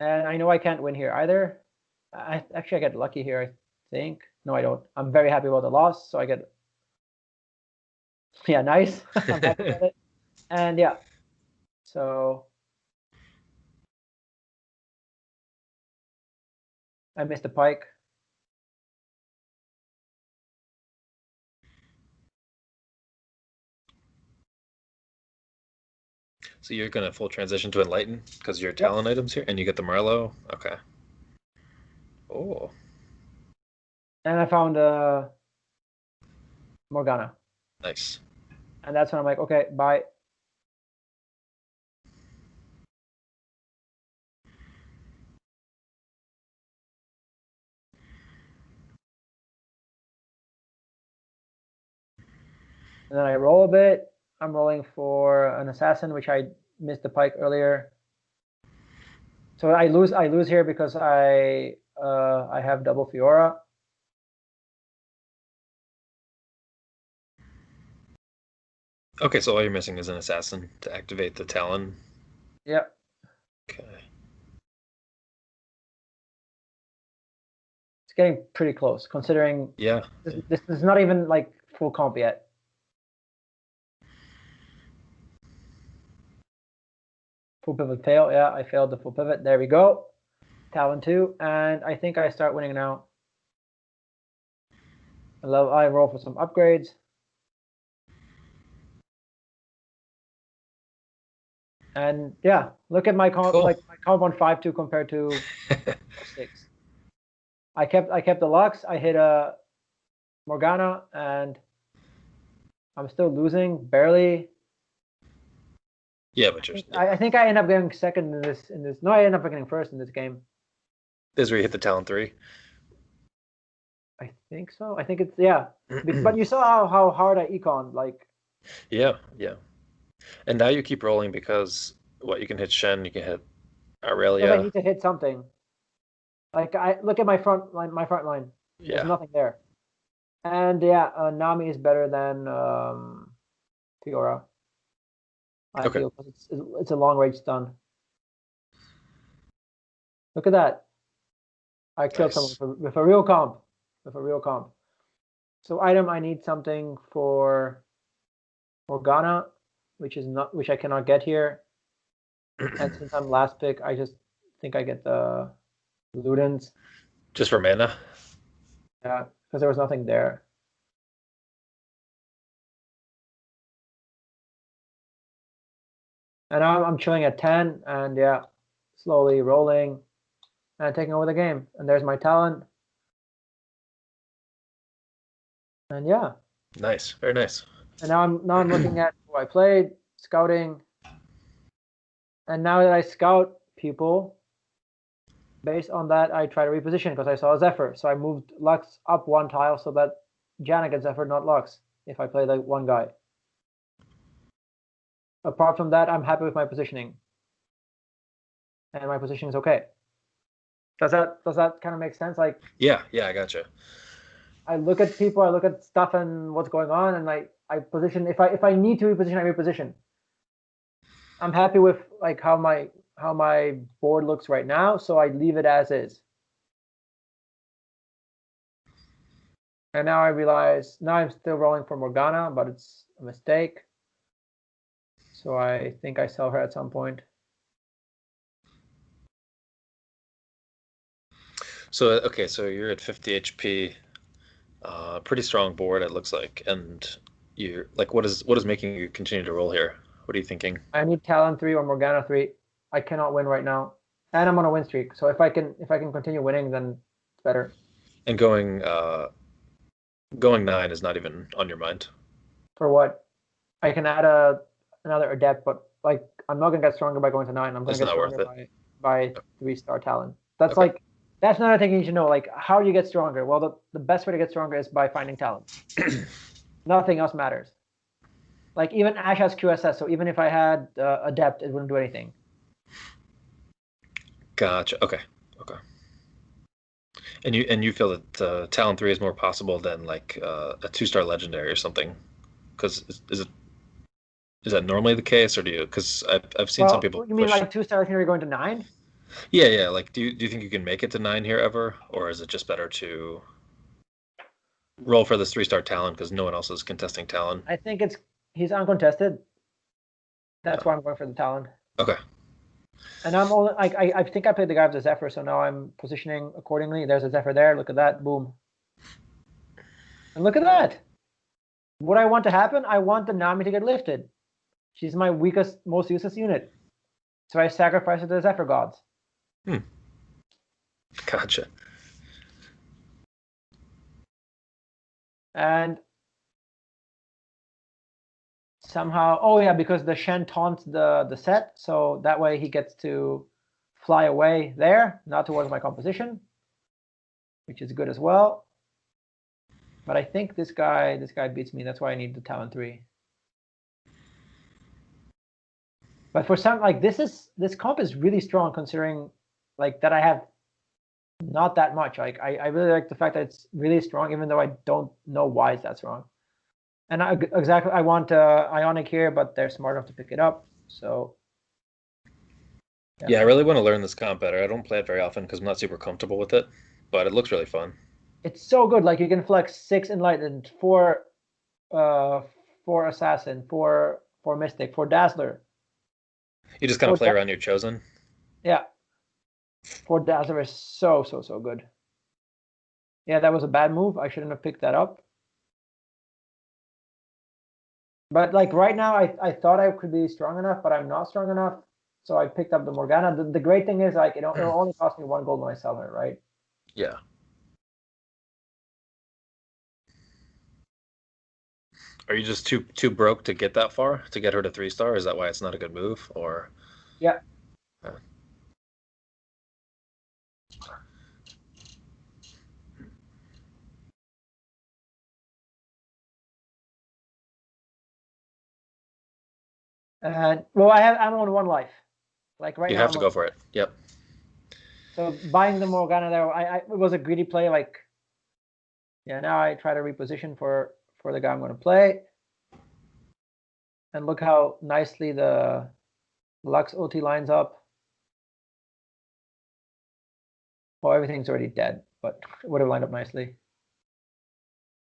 And I know I can't win here either. Actually, I get lucky here, I think. No, I don't. I'm very happy about the loss, so I get... Yeah, nice. I'm happy about it. And yeah, so... I missed the pike. So you're gonna full transition to Enlighten because your talent items here, and you get the Morello. Okay. Oh. And I found Morgana. Nice. And that's when I'm like, okay, bye. And then I roll a bit. I'm rolling for an assassin, which I missed the pike earlier. So I lose here because I have double Fiora. Okay, so all you're missing is an assassin to activate the Talon. Yep. Okay. It's getting pretty close, considering Yeah. this is not even like full comp yet. Full pivot fail. Yeah, I failed the full pivot. There we go. Talon 2, and I think I start winning now. I roll for some upgrades. And yeah, look at my comp, Cool. like my comp on 5-2 compared to 6. I kept the Lux. I hit a Morgana, and I'm still losing barely. Yeah, but I think I end up getting second in this. No, I end up getting first in this game. This is where you hit the Talon 3. I think so. I think it's but you saw how hard I econ like. Yeah. And now you keep rolling because you can hit Shen, you can hit Aurelia. Because I need to hit something. Like I look at my front line. There's nothing there. And yeah, Nami is better than Fiora. I feel because it's a long range stun. Look at that. I killed someone with a real comp. So item, I need something for Morgana, which I cannot get here. And since I'm last pick, I just think I get the Ludens. Just for mana? Yeah, because there was nothing there. And now I'm chilling at 10, and yeah, slowly rolling and taking over the game. And there's my talent. And yeah. Nice, very nice. And now I'm looking at who I played, scouting. And now that I scout people, based on that, I try to reposition because I saw Zephyr. So I moved Lux up 1 tile so that Janna gets Zephyr, not Lux, if I play like one guy. Apart from that, I'm happy with my positioning. And my positioning is okay. Does that kind of make sense? Like, Yeah, I gotcha. I look at people, I look at stuff and what's going on, and I position. If I need to reposition, I reposition. I'm happy with like how my board looks right now, so I leave it as is. And now I realize now I'm still rolling for Morgana, but it's a mistake. So I think I sell her at some point. So okay, so you're at 50 HP, pretty strong board it looks like, and you're like, what is making you continue to roll here? What are you thinking? I need Talon 3 or Morgana 3. I cannot win right now, and I'm on a win streak. So if I can continue winning, then it's better. And going 9 is not even on your mind. For what? I can add another adept, but like I'm not gonna get stronger by going to 9. I'm gonna It's get not worth stronger it. by 3-star Talon. That's Okay. like that's another thing you should know. Like, how do you get stronger? Well, the best way to get stronger is by finding talent. Nothing else matters. Like, even Ash has QSS, so even if I had adept, it wouldn't do anything. Gotcha. Okay. And you feel that Talon 3 is more possible than like a 2-star legendary or something? Because is that normally the case, or do you? Because I've seen some people You mean push. like 2-star legendary going to 9? Yeah. Like, do you think you can make it to 9 here ever, or is it just better to roll for this 3-star Talon because no one else is contesting Talon? I think he's uncontested. That's why I'm going for the Talon. Okay. And I'm only like I think I played the guy with the Zephyr, so now I'm positioning accordingly. There's a Zephyr there. Look at that, boom. And look at that. What I want to happen, I want the Nami to get lifted. She's my weakest, most useless unit. So I sacrifice it to the Zephyr gods. Gotcha. And somehow, oh yeah, because the Shen taunts the set, so that way he gets to fly away there, not towards my composition, which is good as well. But I think this guy beats me. That's why I need the Talon 3. But for some, like, this comp is really strong considering like that I have not that much. Like, I really like the fact that it's really strong, even though I don't know why it's that strong. And exactly, I want Ionic here, but they're smart enough to pick it up. So yeah, I really want to learn this comp better. I don't play it very often because I'm not super comfortable with it, but it looks really fun. It's so good. Like, you can flex 6 Enlightened, 4 Assassin, 4 Mystic, 4 Dazzler. You just kind of play around your chosen. Yeah. 4 Dazzler is so good. Yeah, that was a bad move. I shouldn't have picked that up. But like right now, I thought I could be strong enough, but I'm not strong enough. So I picked up the Morgana. The great thing is, like, it'll only cost me 1 gold when I sell her, right? Yeah. Are you just too broke to get that far to get her to 3-star? Is that why it's not a good move, or? Yeah. And well, I'm on 1 life. Like right you now, have to go for it. Yep. So buying the Morgana there, it was a greedy play. Like, yeah, now I try to reposition for the guy I'm going to play. And look how nicely the Lux OT lines up. Well, everything's already dead, but it would have lined up nicely.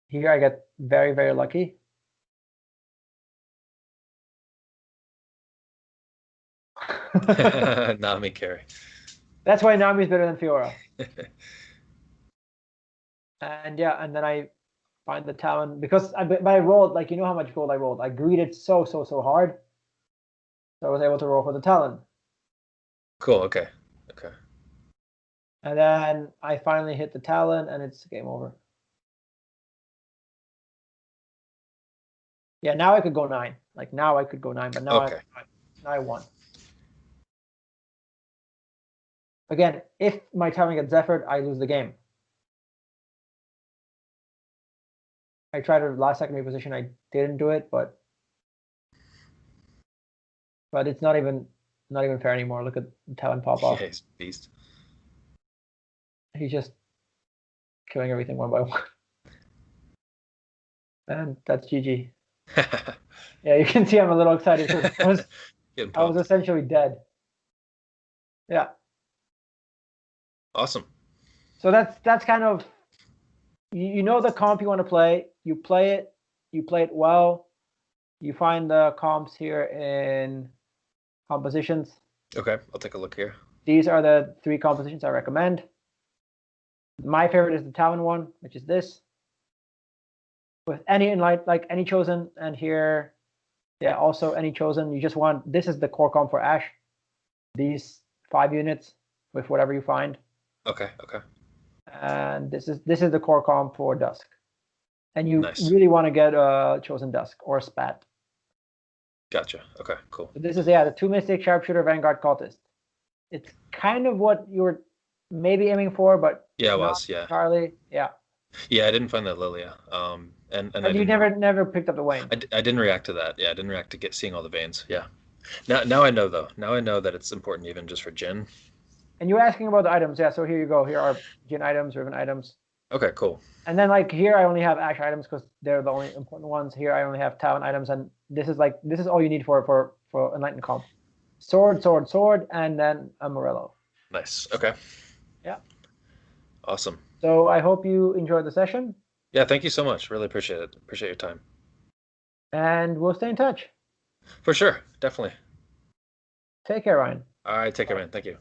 Here I get very, very lucky. Nami carry. That's why Nami's better than Fiora. And yeah, and then I find the Talon because I rolled, like, you know how much gold I rolled. I greeded so hard. So I was able to roll for the Talon. Cool. Okay. And then I finally hit the Talon, and it's game over. Yeah, now I could go 9. Like, now I could go 9, but now I won. Again, if my Talon gets Zephyred, I lose the game. I tried to last second reposition. I didn't do it, but it's not even fair anymore. Look at the Talon pop off. Yeah, he's beast. He's just killing everything one by one. And that's GG. Yeah, you can see I'm a little excited because I was essentially dead. Yeah. Awesome. So that's kind of, you know the comp you want to play, you play it well, you find the comps here in compositions. Okay, I'll take a look here. These are the 3 compositions I recommend. My favorite is the Talon one, which is this. With any like any chosen, and here, yeah, also any chosen. You just want, this is the core comp for Ash. These 5 units with whatever you find. Okay. And this is the core comp for Dusk. And you Nice. really want to get a chosen Dusk or a Spat. Gotcha. Okay, cool. So this is, yeah, the 2 Mystic Sharpshooter Vanguard Cultist. It's kind of what you were maybe aiming for, but yeah, it was. Yeah. Charlie, yeah. Yeah, I didn't find that Lilia. And But you never picked up the Wayne. I didn't react to that. Yeah, I didn't react to seeing all the veins. Yeah. Now I know though. Now I know that it's important even just for Jin. And you were asking about the items, yeah. So here you go. Here are Jin items, Riven items. Okay, cool. And then like here I only have Ash items because they're the only important ones. Here I only have Talon items, and this is all you need for Enlightened comp. Sword, and then a Morello. Nice. Okay. Yeah. Awesome. So I hope you enjoyed the session. Yeah, thank you so much. Really appreciate it. Appreciate your time. And we'll stay in touch. For sure. Definitely. Take care, Ryan. All right, take care, man. Thank you.